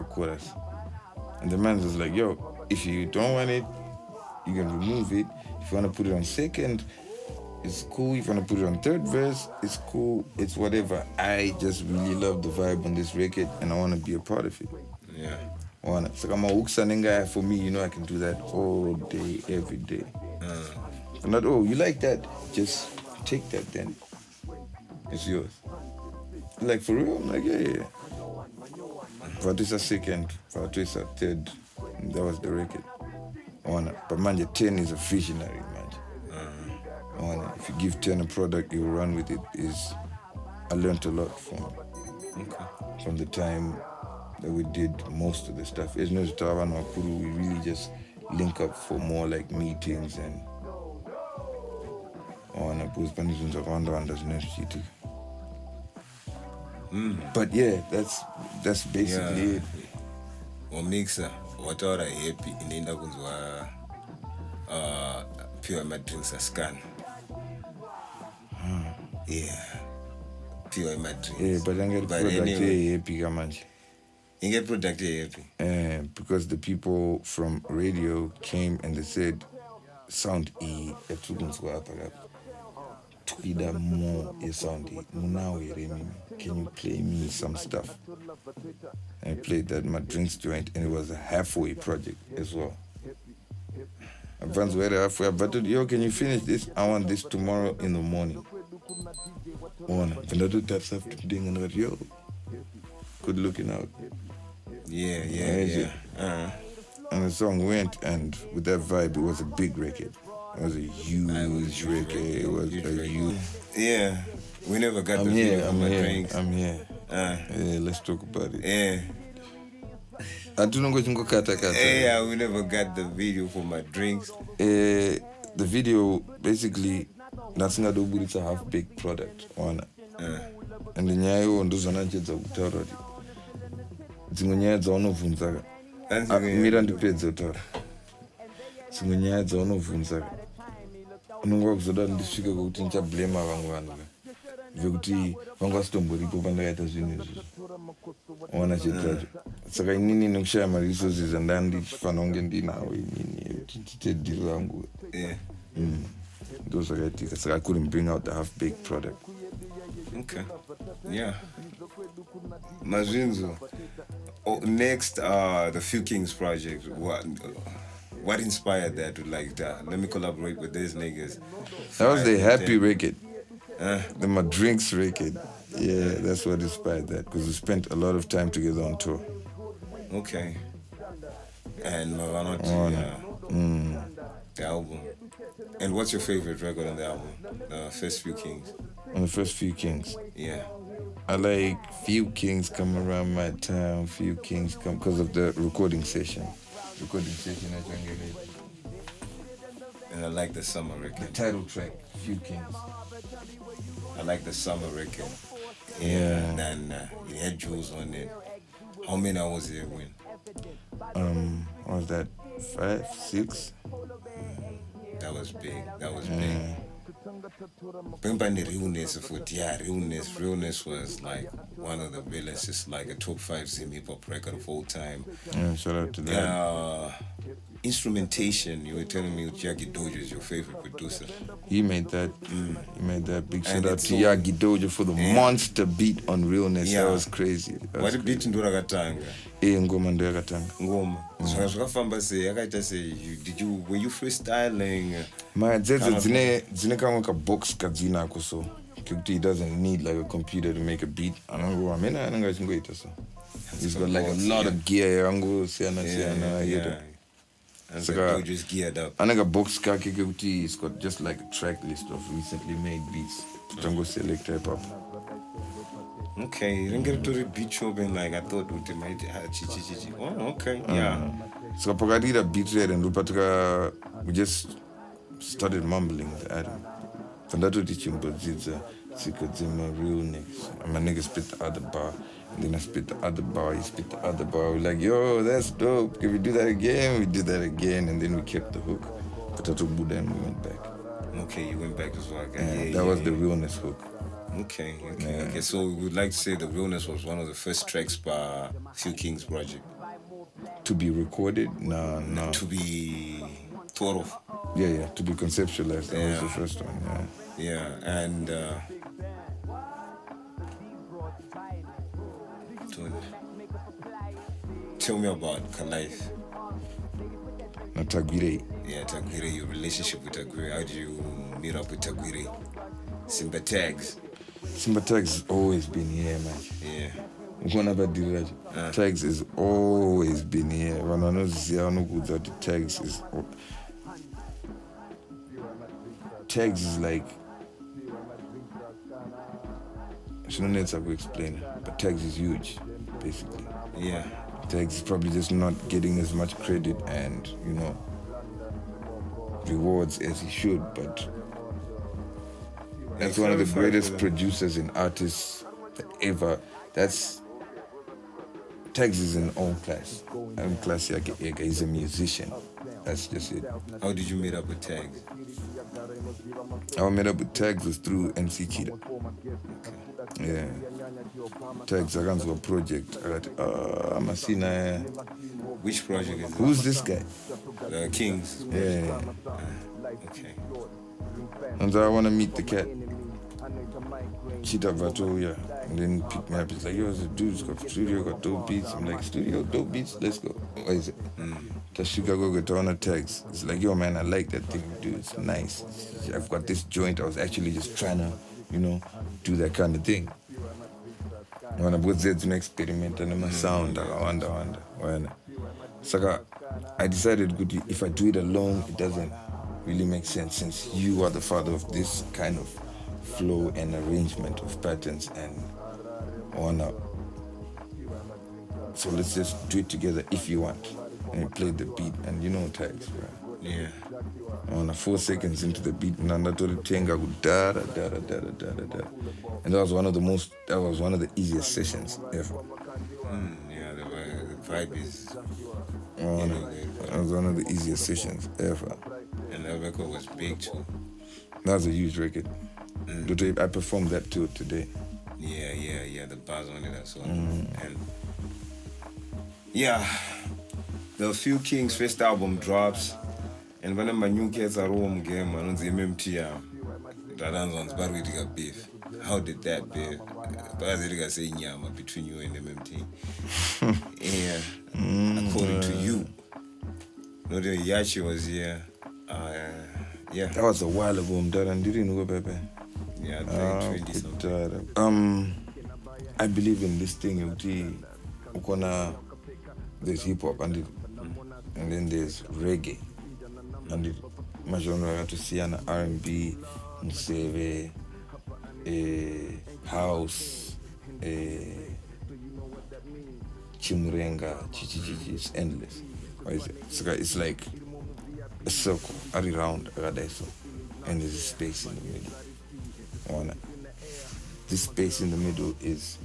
Chorus. And the man was like, yo, if you don't want it, you can remove it. If you want to put it on second, it's cool. If you want to put it on third verse, it's cool. It's whatever. I just really love the vibe on this record and I want to be a part of it. Yeah. So I'm a Uksaning guy. For me, I can do that all day, every day. I'm not, oh, you like that? Just take that then. It's yours. Like for real? I'm like, yeah. Vatisa second, Vatisa third. That was the record. But man, Tehn is a visionary, man. If you give Tehn a product, you run with it. I learned a lot from the time that we did most of the stuff. We really just link up for more like meetings and but yeah, that's basically it. Mixa, what are I happy in India kunzwa pure My Drinks Are Scanned. Yeah. Pure My Drinks. Yeah, but I get product happy kamanje. You get product happy. Because the people from radio came and they said, sound yatirikunzwa apa toida more yesound munawo here mimi, can you play me some stuff? And I played that my drinks joint, and it was a halfway project as well. Advance were halfway, but yo, can you finish this? I want this tomorrow in the morning. When I do that stuff today, and I yo, good looking out. Yeah. And the song went, and with that vibe, it was a big record. It was a huge record. It was a huge. Yeah, we never got the video for my drinks. I'm here. Yeah, let's talk about it. Yeah. Yeah, we never got the video for my drinks. The video basically that's not it's a half baked product one. And the nyayo ndozana chedza kutaura kuti dzimwe nyaya dzaunovhunza mira ndipedze kutaura dzimwe nyaya dzaunovhunza unonga kuzoda ndisvike kwekuti ndichablema vamwe vanhu vekuti vanga vasitomboripo pandakaita zvinhu izvozvo ona chetacho saka inini nekushaya maresources andandichifanira kunge ndinawo inini kuti ndiite dhiri rangu ndo zvakaitika saka I couldn't bring out the half-baked product. Okay. Yeah. Mazvinzo. Next, the Few Kings project. What inspired that to like that? Let me collaborate with these niggas. That was the happy record. The My Drinks record. Yeah, that's what inspired that, because we spent a lot of time together on tour. Okay. And the album. And what's your favorite record on the album? The first Few Kings. On the first Few Kings. Yeah. I like Few Kings Come Around My Town, Few Kings Come, because of the recording session. And I like the summer record. The title track, Few Kings. I like the summer record. Yeah. And it had jewels on it. How many hours did it win? What was that? 5, 6? That was big. Big. Remember the realness of it? Yeah, realness was like one of the villains. It's like a top 5 Zim HipHop record of all time. Yeah, shout out to that. Instrumentation, you were telling me Yagi Dojo is your favorite producer. He made that. He made that. Big shout out to Yagi Dojo for the monster beat on realness. Yeah. That was crazy. What a beat ndo rakatanga? Ngoma ndo yakatanga. Ngoma. Zvakafamba sei yakaita sei? Were you freestyling? My dzine kama ka box kadzinako so. He doesn't need like a computer to make a beat. Ananga chingoita so. He's got like a lot of gear. Yeah. And so just geared up. Another box kake kekuti it's got just like a track list of recently made beats. Tango select hip hop. Okay, you didn't get to the beat shopping like I thought it might chichi. Oh, okay, yeah. So pakatira beat read and we just started mumbling the Adam. And that was teaching but it's my real niggas. And my niggas spit the other bar. And then I spit the other bar, he spit the other bar. We're like, yo, that's dope. Can we do that again? We did that again, and then we kept the hook. But I took Buddha and we went back. Okay, you went back as well. That was the realness hook. Okay. So we would like to say the realness was one of the first tracks by Few Kings project. To be recorded? No. To be thought of? Yeah, to be conceptualized. That was the first one, Yeah, and... tell me about Kalife. Tagwire. Yeah, Tagwire, your relationship with Tagwire. How did you meet up with Tagwire? Simba Tags. Simba Tags has always been here, man. Yeah. Tags has always been here. When I know the Tags is like, I don't know how to explain it, but Tags is huge, basically. Yeah. Tags is probably just not getting as much credit and, rewards as he should, but that's one of the greatest producers and artists ever. Tags is in own class. I'm class, he's a musician. That's just it. How did you meet up with Tags? How I met up with Tags was through MC Cheetah. Okay. Yeah. Tags, I ran to a project. I'm a senior. Which project is it? Who's this guy? The Kings. Yeah. Okay. And so I want to meet the cat. Cheetah Vato, yeah. And then pick me up. He's like, yo, it's a dude, it's got studio, got dope beats. I'm like, studio, dope beats, let's go. What is it? The Chicago Jnr Tags. It's like, yo, man, I like that thing, dude. It's nice. I've got this joint. I was actually just trying to, do that kind of thing. When I was there to experiment and my sound, I wonder. So I decided if I do it alone, it doesn't really make sense since you are the father of this kind of flow and arrangement of patterns and whatnot. So let's just do it together if you want. And he played the beat and tags, right? Yeah. On 4 seconds into the beat, and I told the Tenga go da da da da da da da. And that was one of the easiest sessions ever. Yeah, the vibe is. That was one of the easiest sessions ever. And that record was big too. That was a huge record. I performed that too today. Yeah, the bars on it as well. And yeah, the Few Kings first album drops, and when my new kids are home game, I don't see MMT. That one's got beef. How did that beef? But say nyama between you and MMT. Yeah, according to you. No, the Yachi was here. Yeah. That was a while ago. Didn't go, baby. Yeah, 2020 something. I believe in this thing. There's hip hop and then there's reggae and my genre to see an R&B, Museve, house, Chimurenga, it's endless. What is it? It's like a circle around Radaso, and there's a space in the middle. This space in the middle is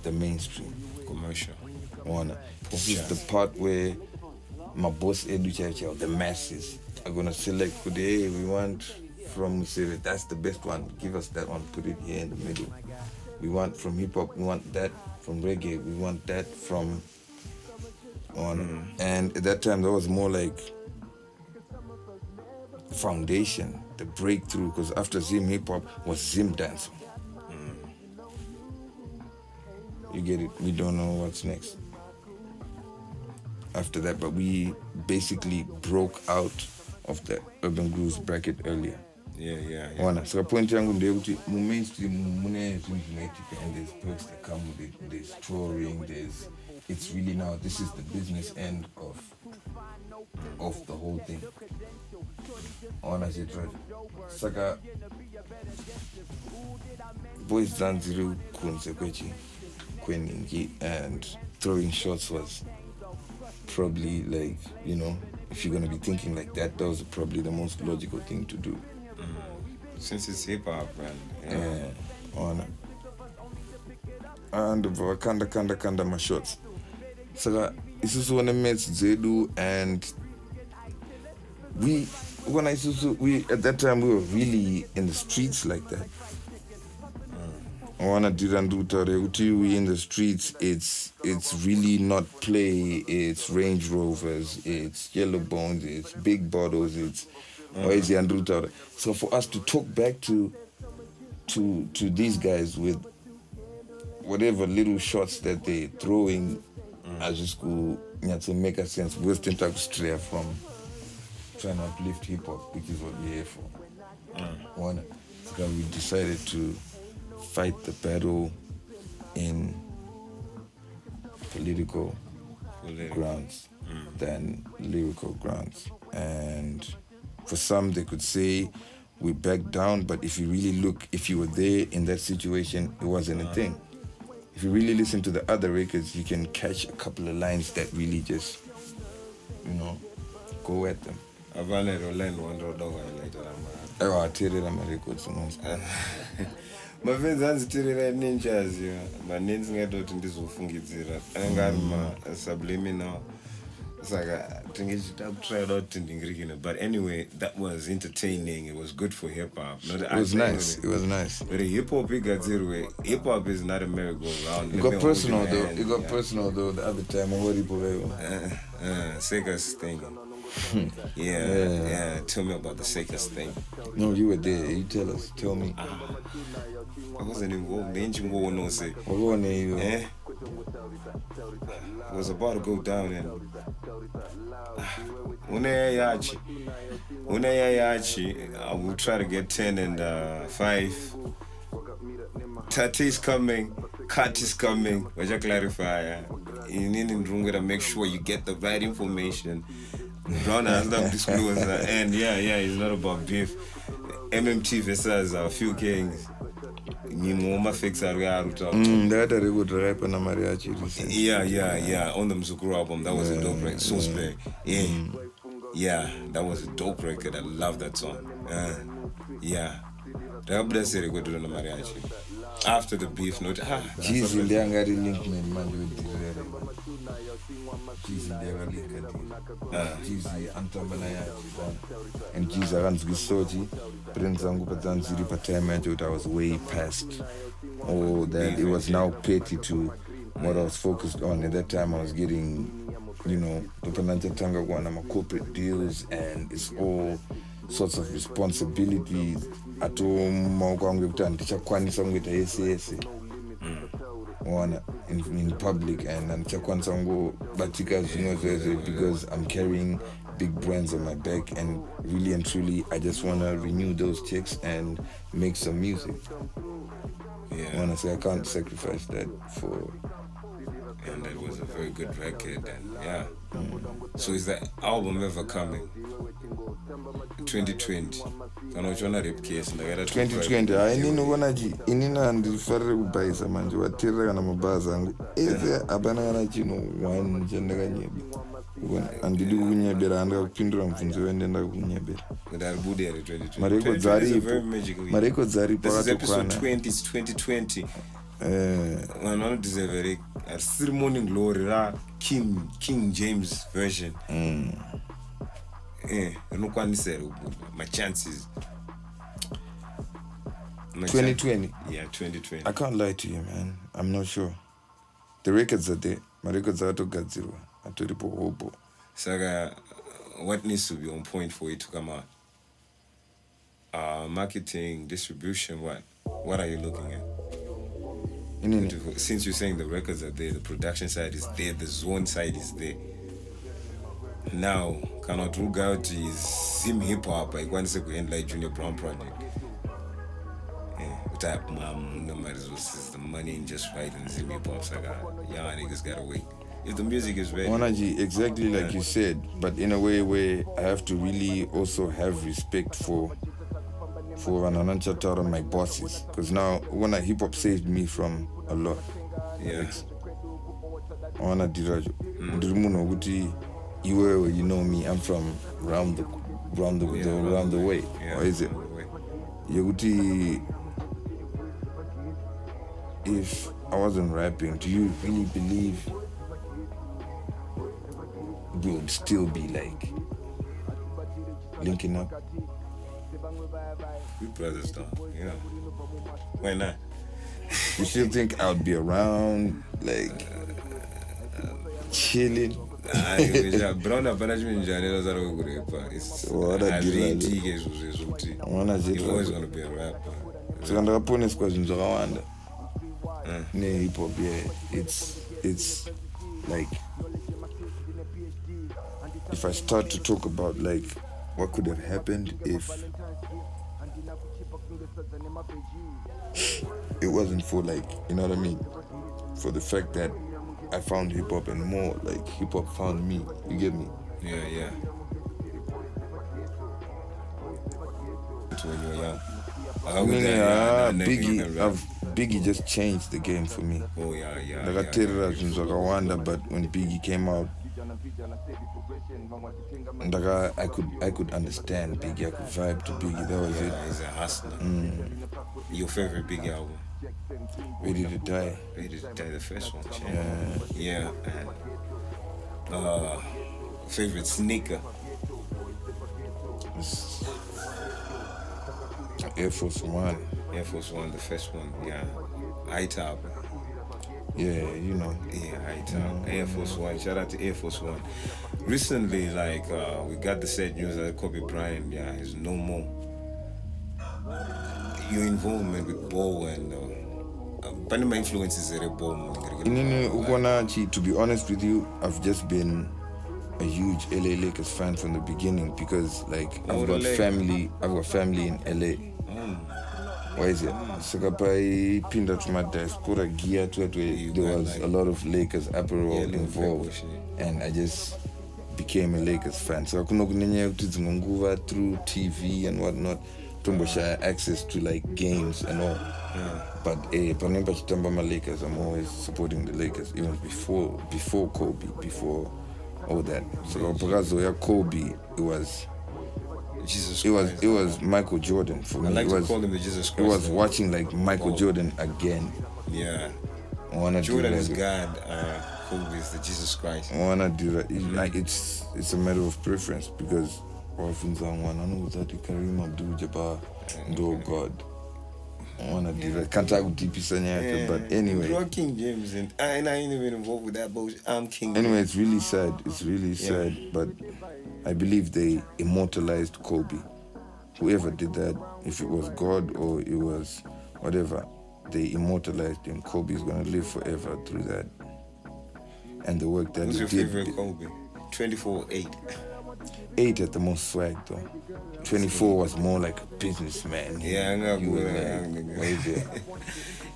the mainstream. Commercial. This is the part where my boss Edu, the masses are gonna select today. We want from Museve, that's the best one. Give us that one, put it here in the middle. We want from hip hop, we want that from reggae, we want that from and at that time that was more like foundation, the breakthrough, because after Zim HipHop was Zim Dance. You get it? We don't know what's next after that, but we basically broke out of the urban grooves bracket earlier. Yeah. So point yangu ndio kuti mainstream mune and there's perks that come with it. There's touring, it's really now this is the business end of the whole thing. Saka boys zanziru kunze kweningi and throwing shots was probably like, if you're gonna be thinking like that, that was probably the most logical thing to do. Since it's hip hop, man. And kanda my shots. So this is when I met Zedu, and we at that time we were really in the streets like that. We in the streets, it's really not play, it's Range Rovers, it's Yellow Bones, it's Big Bottles, it's so for us to talk back to these guys with whatever little shots that they're throwing as a school, to make a sense, we're still talking straight from trying to uplift hip hop, which is what we're here for. So we decided to fight the battle in political grounds than lyrical grounds. And for some, they could say we backed down, but if you really look, if you were there in that situation, it wasn't a thing. If you really listen to the other records, you can catch a couple of lines that really just, go at them. Mafenzi anzitirira ninjas manenzi ngatoti ndizofungidzira anenge ari subliminal saka try out ndingirikina. But anyway, that was entertaining. It was good for hip hop. It was nice. But hip hop hip hop is not a merry-go-round. It got personal though. The other time. Sega's thing. Yeah. Tell me about the Seekers thing. No, you were there. You tell us. Tell me. I wasn't involved. The engine war no say. Eh? It was about to go down and I will try to get 10 and 5. Tati is coming, Kat is coming. Which I clarify. You need to make sure you get the right information. Brown has not disclosed and it's not about beef. MMT versus a few kings. That a good rap and a mariachi. On the Mzukuru album, that was a dope record. So spare. That was a dope record. I love that song. After the beef note, Jesus, they are going to link me, man, with the Jesus, they are link Jesus, and Jesus, I want to be sorry. Prince Angupatanziri Patema, I was way past. That it was now petty to what I was focused on. At that time, I was getting, the Pananja Tanga one, I'm a corporate deals, and it's all sorts of responsibilities. At home, in public, and because I'm carrying big brands on my back, and really and truly I just want to renew those checks and make some music. Honestly, I can't sacrifice that for. And that was a very good record, and So is the album ever coming? 2020. 2020 inina ndifarire kubaisa manje watirira kana mabhazi angu ese hapana kana chino one chandakanyebe handidi kukunyebera, handika kupindura mubvunzo wendenda kukunyebera. Marekodzi aripo akatokwana. 2020 vanhu vanodeserve risiri morning glory King James version. Rinokwanisa here kubuda machances. 2020? Yeah, 2020. I can't lie to you, man. I'm not sure. The records are there. Marekodzi akatogadzirwa atoripo hopo. Saka, what needs to be on point for it to come out? Marketing, distribution, what are you looking at? Since you're saying the records are there, the production side is there, the zone side is there. Now, cannot rule out is Zim HipHop. I want to say like Jnr Brown project. Type no resources, the money and just writing Zim HipHop. Saga, niggas gotta wait. If the music is ready. Wanaji, exactly like you said, but in a way where I have to really also have respect for Anancha Tara, my bosses, because now hip hop saved me from a lot. Wana Dirajo, Ndirimuno Guti, you know me. I'm from around the way. Or is it? Yaguti, if I wasn't rapping, do you really believe we would still be like linking up? We brothers though, Why not? You still think I would be around, like chilling? Brown management is always gonna be a rapper. Hip hop, it's like if I start to talk about like what could have happened if it wasn't for like, you know what I mean, for the fact that I found hip hop and more like hip hop found me. You get me? Yeah. When you were young, Biggie just changed the game for me. Oh yeah. But when Biggie came out, I could understand Biggie. I could vibe to Biggie. That was it. He's a hustler. Your favorite Biggie album? Ready to Die. Ready to Die, the first one. Yeah. Favorite sneaker? Air Force One. Air Force One, the first one. Yeah. High top. Yeah, you know. Yeah, high time. Air Force One. Shout out to Air Force One. Recently, like, we got the sad news that Kobe Bryant, is no more. Your involvement with ball and my influences are ball. To be honest with you, I've just been a huge LA Lakers fan from the beginning because, like, I've got family in LA. Why is it? So I pinned out my diaspora gear to it where there was a lot of Lakers apparel involved, and I just became a Lakers fan. So I couldn't go through TV and whatnot. Share access to like games and all. But my Lakers, I'm always supporting the Lakers, even before Kobe, before all that. So because Kobe, it was Jesus Christ. It was Michael Jordan for me. I like to call him the Jesus Christ. It was watching like Michael Jordan again. Yeah. Jordan is God. Kobe is the Jesus Christ. I wanna do that. Like it's a matter of preference because Kareem Abdul-Jabbar, God. I wanna do that. Can't talk deep, but anyway. You're King James, and I ain't even involved with that bullshit. I'm King. Anyway, it's really sad. It's really sad, but I believe they immortalized Kobe. Whoever did that, if it was God or it was whatever, they immortalized him. Kobe is gonna live forever through that. And the work that Who's he your did. favorite Kobe? 24-8. 8 at the most swag though. 24 was more like a businessman. Yeah, I know.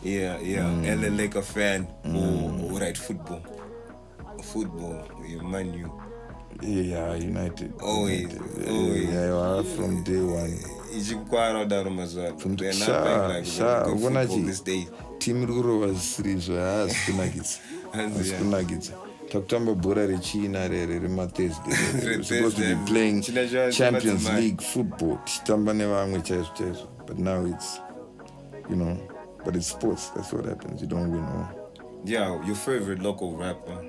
And a Laker fan who write football. You Man U. Yeah, United. Always. Yeah, from day one. From the this day. Team Ruro was serious. Takutamba bora rechina rematesde. We're supposed to be playing Champions League football. But now it's, but it's sports. That's what happens. You don't win all. Yeah, your favorite local rapper?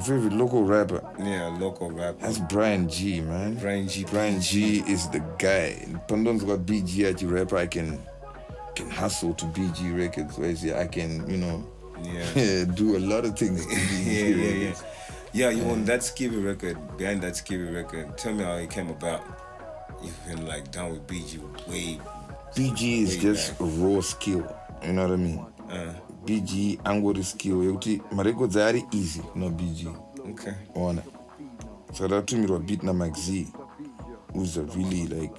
Favorite local rapper? Yeah, local rapper. That's Brian G, man. Brian G is the guy. Pandon's got BG at rapper. I can hustle to BG records. I can, do a lot of things. Yeah, you on that Skibby record, behind that Skibby record. Tell me how it came about. You've been like down with BG way. BG is just a raw skill. You know what I mean? BG angry skill. My records are easy, no BG. Okay. So that to me was beat na Max Z, who's a really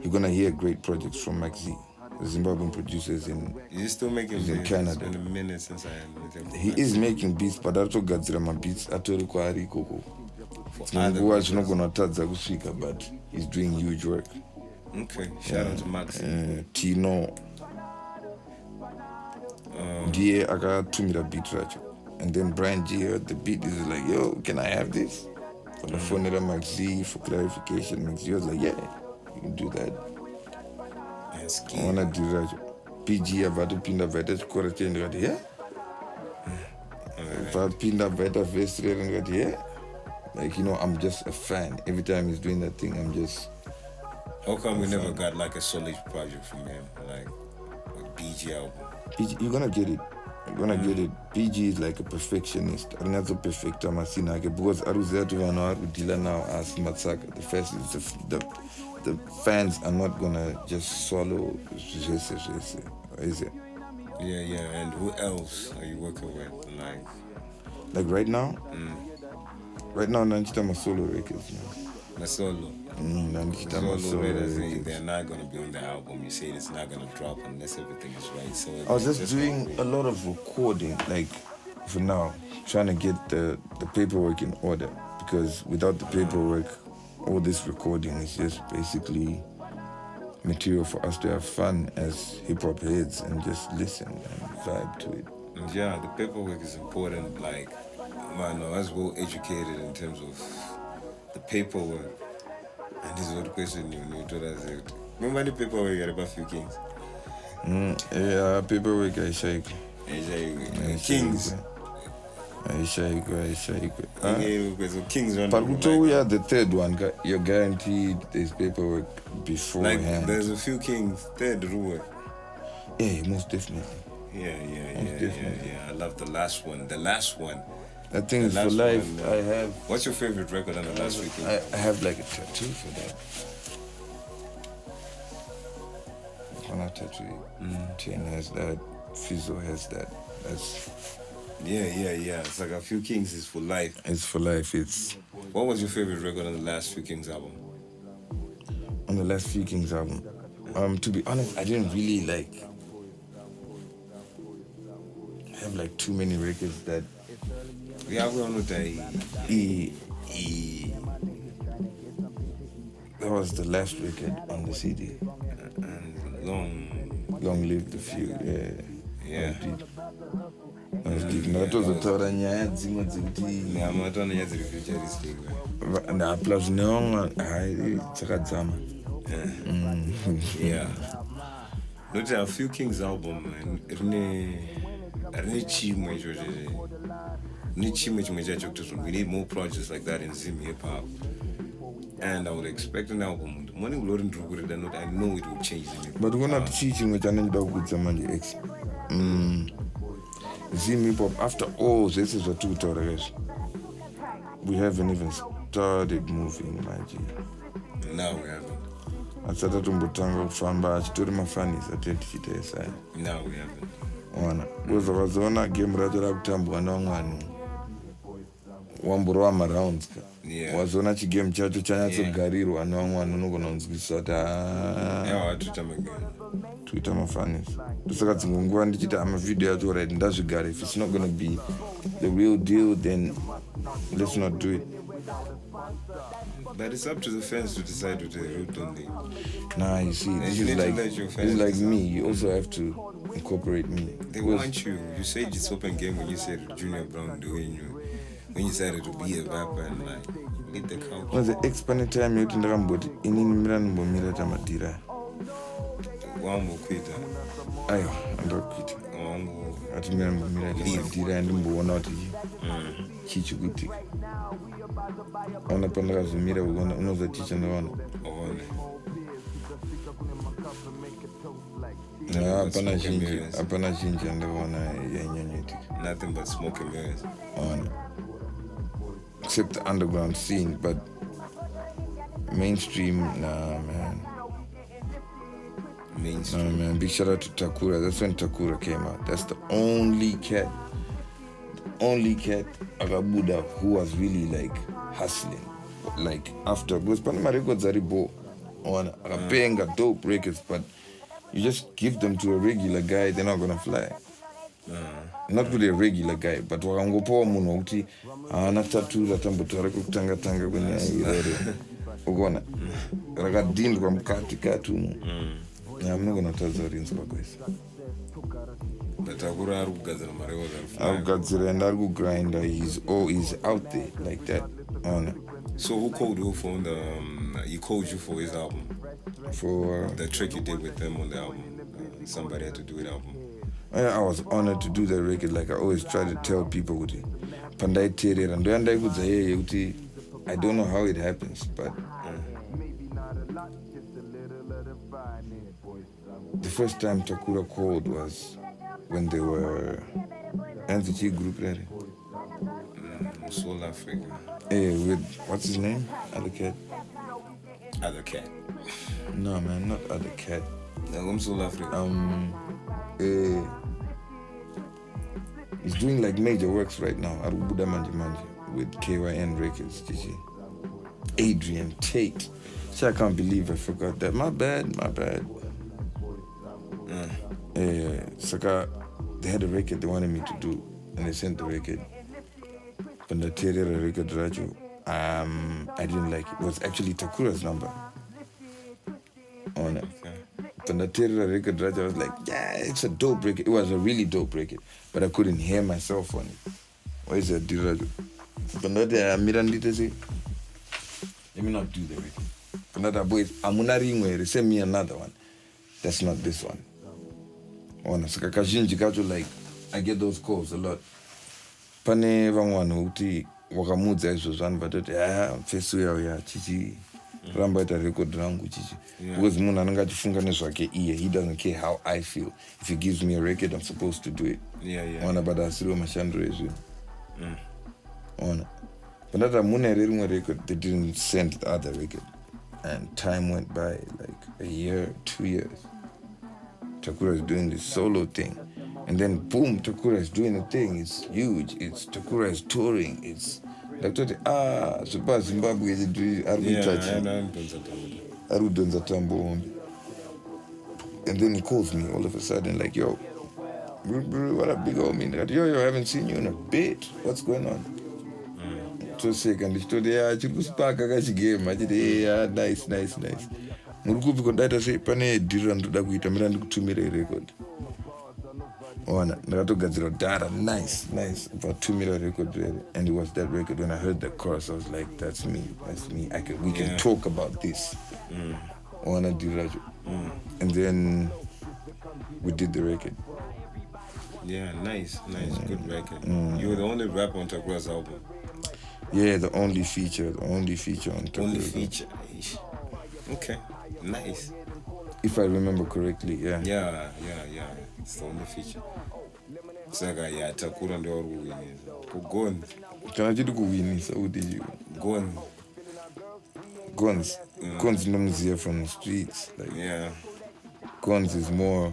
you're gonna hear great projects from Max Z. The Zimbabwean producers in Canada. It's been a minute since I met him. He is making beats, but I don't got my beats. I told you but he's doing huge work. Okay, shout out to Max. Tino. DA I got to me the beat right. And then Brian G heard the beat is like, yo, can I have this? So the phone to Max Z for clarification. Max Z was like, yeah, you can do that. I wanna do that. PG about pinda veta score and got here. If I pinda veta vest and got here. I'm just a fan. Every time he's doing that thing, I'm just. How come we never got like a solid project from him, like a BG album? PG, you're gonna get it. You're gonna get it. PG is like a perfectionist. I'm not so perfect. Because Aruzatu now as Matsaka. The first is the fans are not gonna just swallow. Is it? Yeah. And who else are you working with? Like right now? Right now, I'm solo records. Solo. They're not gonna be on the album. You say it's not gonna drop unless everything is right. So I was just doing a lot of recording, for now, trying to get the paperwork in order. Because without the paperwork, all this recording is just basically material for us to have fun as hip-hop heads and just listen and vibe to it. Yeah, the paperwork is important. I was well educated in terms of the paperwork. And this is what the question you told us. Remember the paperwork you got about few kings? Yeah, paperwork I shake. Kings. I shake. Kings run. But we are the third one. You're guaranteed there's paperwork beforehand. There's a few kings. Third rule. Yeah, most definitely. Yeah. I love the last one. I think it's for last life. one, I have. What's your favorite record on the last weekend? I have like a tattoo for that. On a tattoo. Tehn has that. Fizzo has that. That's. Yeah. It's like a Few Kings is for life. It's for life. What was your favorite record on the last Few Kings album? On the last Few Kings album. To be honest, I didn't really have like too many records that. Yeah, we all know that. That was the last record on the CD. And long live the few. Yeah. That was deep. Ndatozotaura nyaya dzimwe dzekuti matona nyaya dziri futuristic. plus neomwe hai dzakadzama. Yeah. Look at a Few Kings album, man. We need more projects like that in Zim HipHop. And I would expect an album. I know it will change Zim HipHop. But we're not teaching which I need to good Zamandi X. Zim HipHop, after all, this is a tutorial. We haven't even started moving, my G. No, we haven't. Asata tumbotanga kufamba achitori mafanisa tichitesa. No, we haven't. Wana wazona game racho rakutambwa naumwani wambura wamarounds ka wazona chigame chacho chanyatsogarirwa naumwani unogona kunzwisisa kuti tuita mafanisi ndosaka dzimwe nguva ndichiti amavideo yacho right ndazvigara. If it's not going to be the real deal, then let's not do it. But it's up to the fans to decide what they root on the. Nah, you see, this is like me. You also have to incorporate me. They want you. You said it's open game when you said Jnr Brown doing you. When you decided to be a rapper and like lead the culture. Was the expanded time you didn't remember any Miran Mira Tamatira? One more quitter. Ayo, I'm not quitting. I remember Mira Tamatira and Mbonati. Chichuguti. On a Pandras Mira, one of the teacher and one. Apanashinji and the one nothing but smoke and mirrors. Except the underground scene, but mainstream, nah, man. Mainstream. Nah, man. Big shout out to Takura. That's when Takura came out. That's the only cat Agabuda who was really like hustling. Like after, because Panama records are on Agapenga dope records, but you just give them to a regular guy, they're not gonna fly. Not really a regular guy, but wakangopoa muno kuti ana tattoo ratambotora kutanga kwenye irore. Ugona. Rakadindwa mkati katumu. I'm not gonna tell the rinse kwa kwesa. Takura arugadzira marewo arugadzira and arugrinder. He's out there like that. So who called you for he called you for his album? For the track you did with them on the album. Somebody had to do it album. I was honored to do that record. Like I always try to tell people kuti pandai terera ndoyandai kudza yeye kuti I don't know how it happens, but the first time Takura called was when they were NZT group ready. Soul Africa. With what's his name? Other cat. No man, not other cat. I'm Soul Africa. He's doing like major works right now. Arubuda Manji with KYN Records. Adrian Tate. See, I can't believe I forgot that. My bad. Saka, they had a record they wanted me to do, and they sent the record. But the Terera record, Raju, I didn't like it. It was actually Takura's number on it. But the Terera record, Raju, I was like, yeah, it's a dope record. It was a really dope record, but I couldn't hear myself on it. Why is that, Raju? But that Mirandita say, let me not do the record. But that boy, Amunaringwe, send me another one. That's not this one. Like, I get those calls a lot. Pane vangwana uti wakamudza izvo zvanhu vatoti fesu yawo ya chichi ramba ita record rangu chichi because munhu anenge achifunga nezvake iye, he doesn't care how I feel. If he gives me a record, I'm supposed to do it. Ona but asiriwo mashandiro ezvinhu. Ona but ndati mune here rimwe record, they didn't send the other record, and time went by like a year, 2 years. Takura is doing this solo thing, and then boom, Takura is doing a thing. It's huge. It's Takura is touring. It's like super Zimbabwe is doing Arudonza Tambo. And then he calls me all of a sudden like, yo, what a big old mean. Yo, I haven't seen you in a bit. What's going on? So second, he told me, game. I did, yeah, nice. Murukupi kondaita sei pane dhiri randoda kuita mira ndikutumira record. Ona ndakatogadzira data nice about 2 million record ready, and it was that record. When I heard the chorus, I was like, that's me. We can talk about this. Ona dhiri racho. And then we did the record. Yeah, nice, good record. You were the only rapper on Takura's album. Yeah, the only feature on Takura's. Only feature. Okay, nice. If I remember correctly, yeah. Yeah. It's the only feature. Saka ya Takura ndio wawinisa. Kugonzi. Kana chitu kuwinisa uti Gonzi. Gonzi nomziya from the streets. Like, yeah. Gonzi is more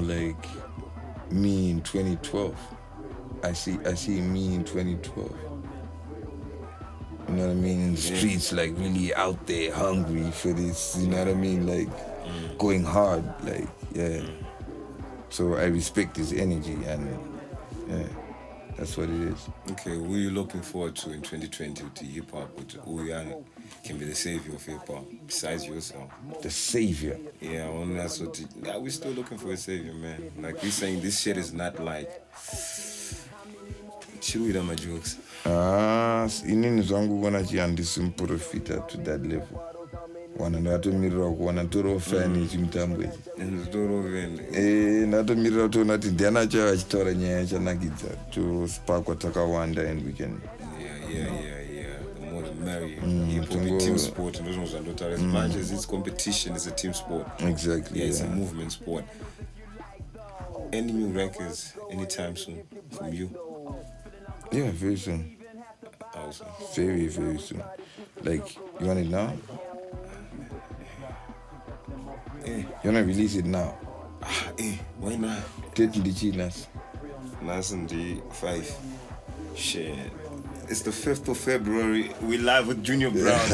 like me in 2012. I see me in 2012. You know what I mean? In the streets, like really out there, hungry for this. You know what I mean? Like going hard, like So I respect his energy, and that's what it is. Okay, who are you looking forward to in 2020 with the hip hop? Who can be the savior of hip hop besides yourself? The savior. Yeah, that's what. We're still looking for a savior, man. Like we're saying, this shit is not like. Should we do my jokes? Inini zvangu kuona chihandisimprofita to that level. Wana ndatomirira kuona toro fani chimutambo ichi. Ndatomirira kuona kuti ndianacho achitaura nyaya yachanakidza tosparkwa takawanda, and we can. Yeah. The more the merrier. Hip-hop is team sport, and as much as it's competition, it's a team sport. Exactly. Yeah, it's a movement sport. Any new records anytime soon from you? Yeah, very soon. Awesome. Very, very soon. Like, you want it now? You wanna release it now? Why not? Tehn Diamond. Nice and the 5. Shit. It's the 5th of February. We live with Jnr Brown.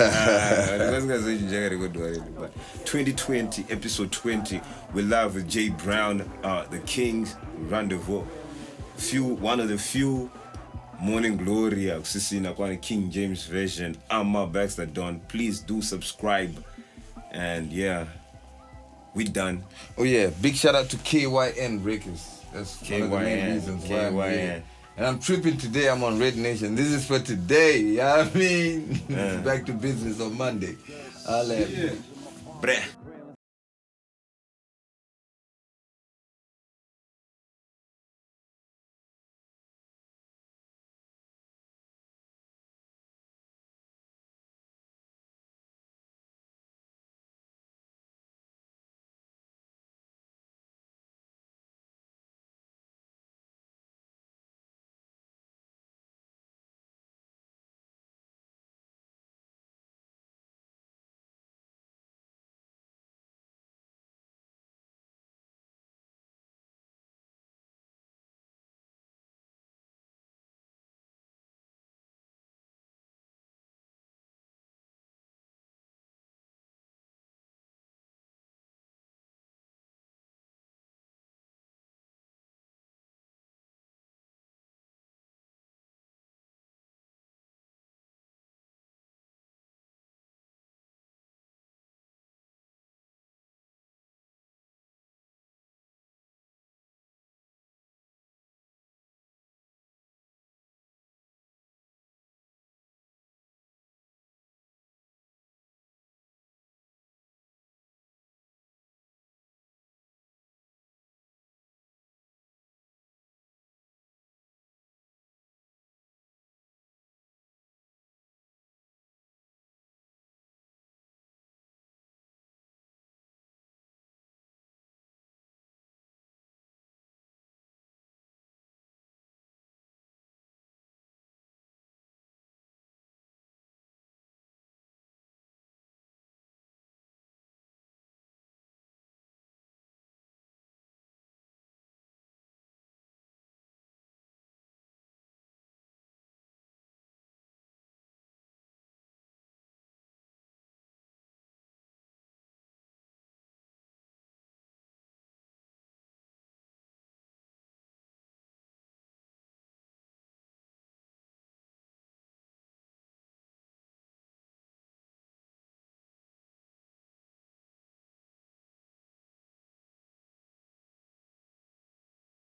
But 2020, episode 20. We live with J Brown, the King's Rendezvous. One of the few Morning Glory kusisina kwa King James version. I'm my Baxter Don. Please do subscribe. And yeah, we done. Oh yeah, big shout out to KYN Records. That's one of the main reasons why I'm here. And I'm tripping today. I'm on Red Nation. This is for today. You know what I mean? Back to business on Monday. I'll Breh.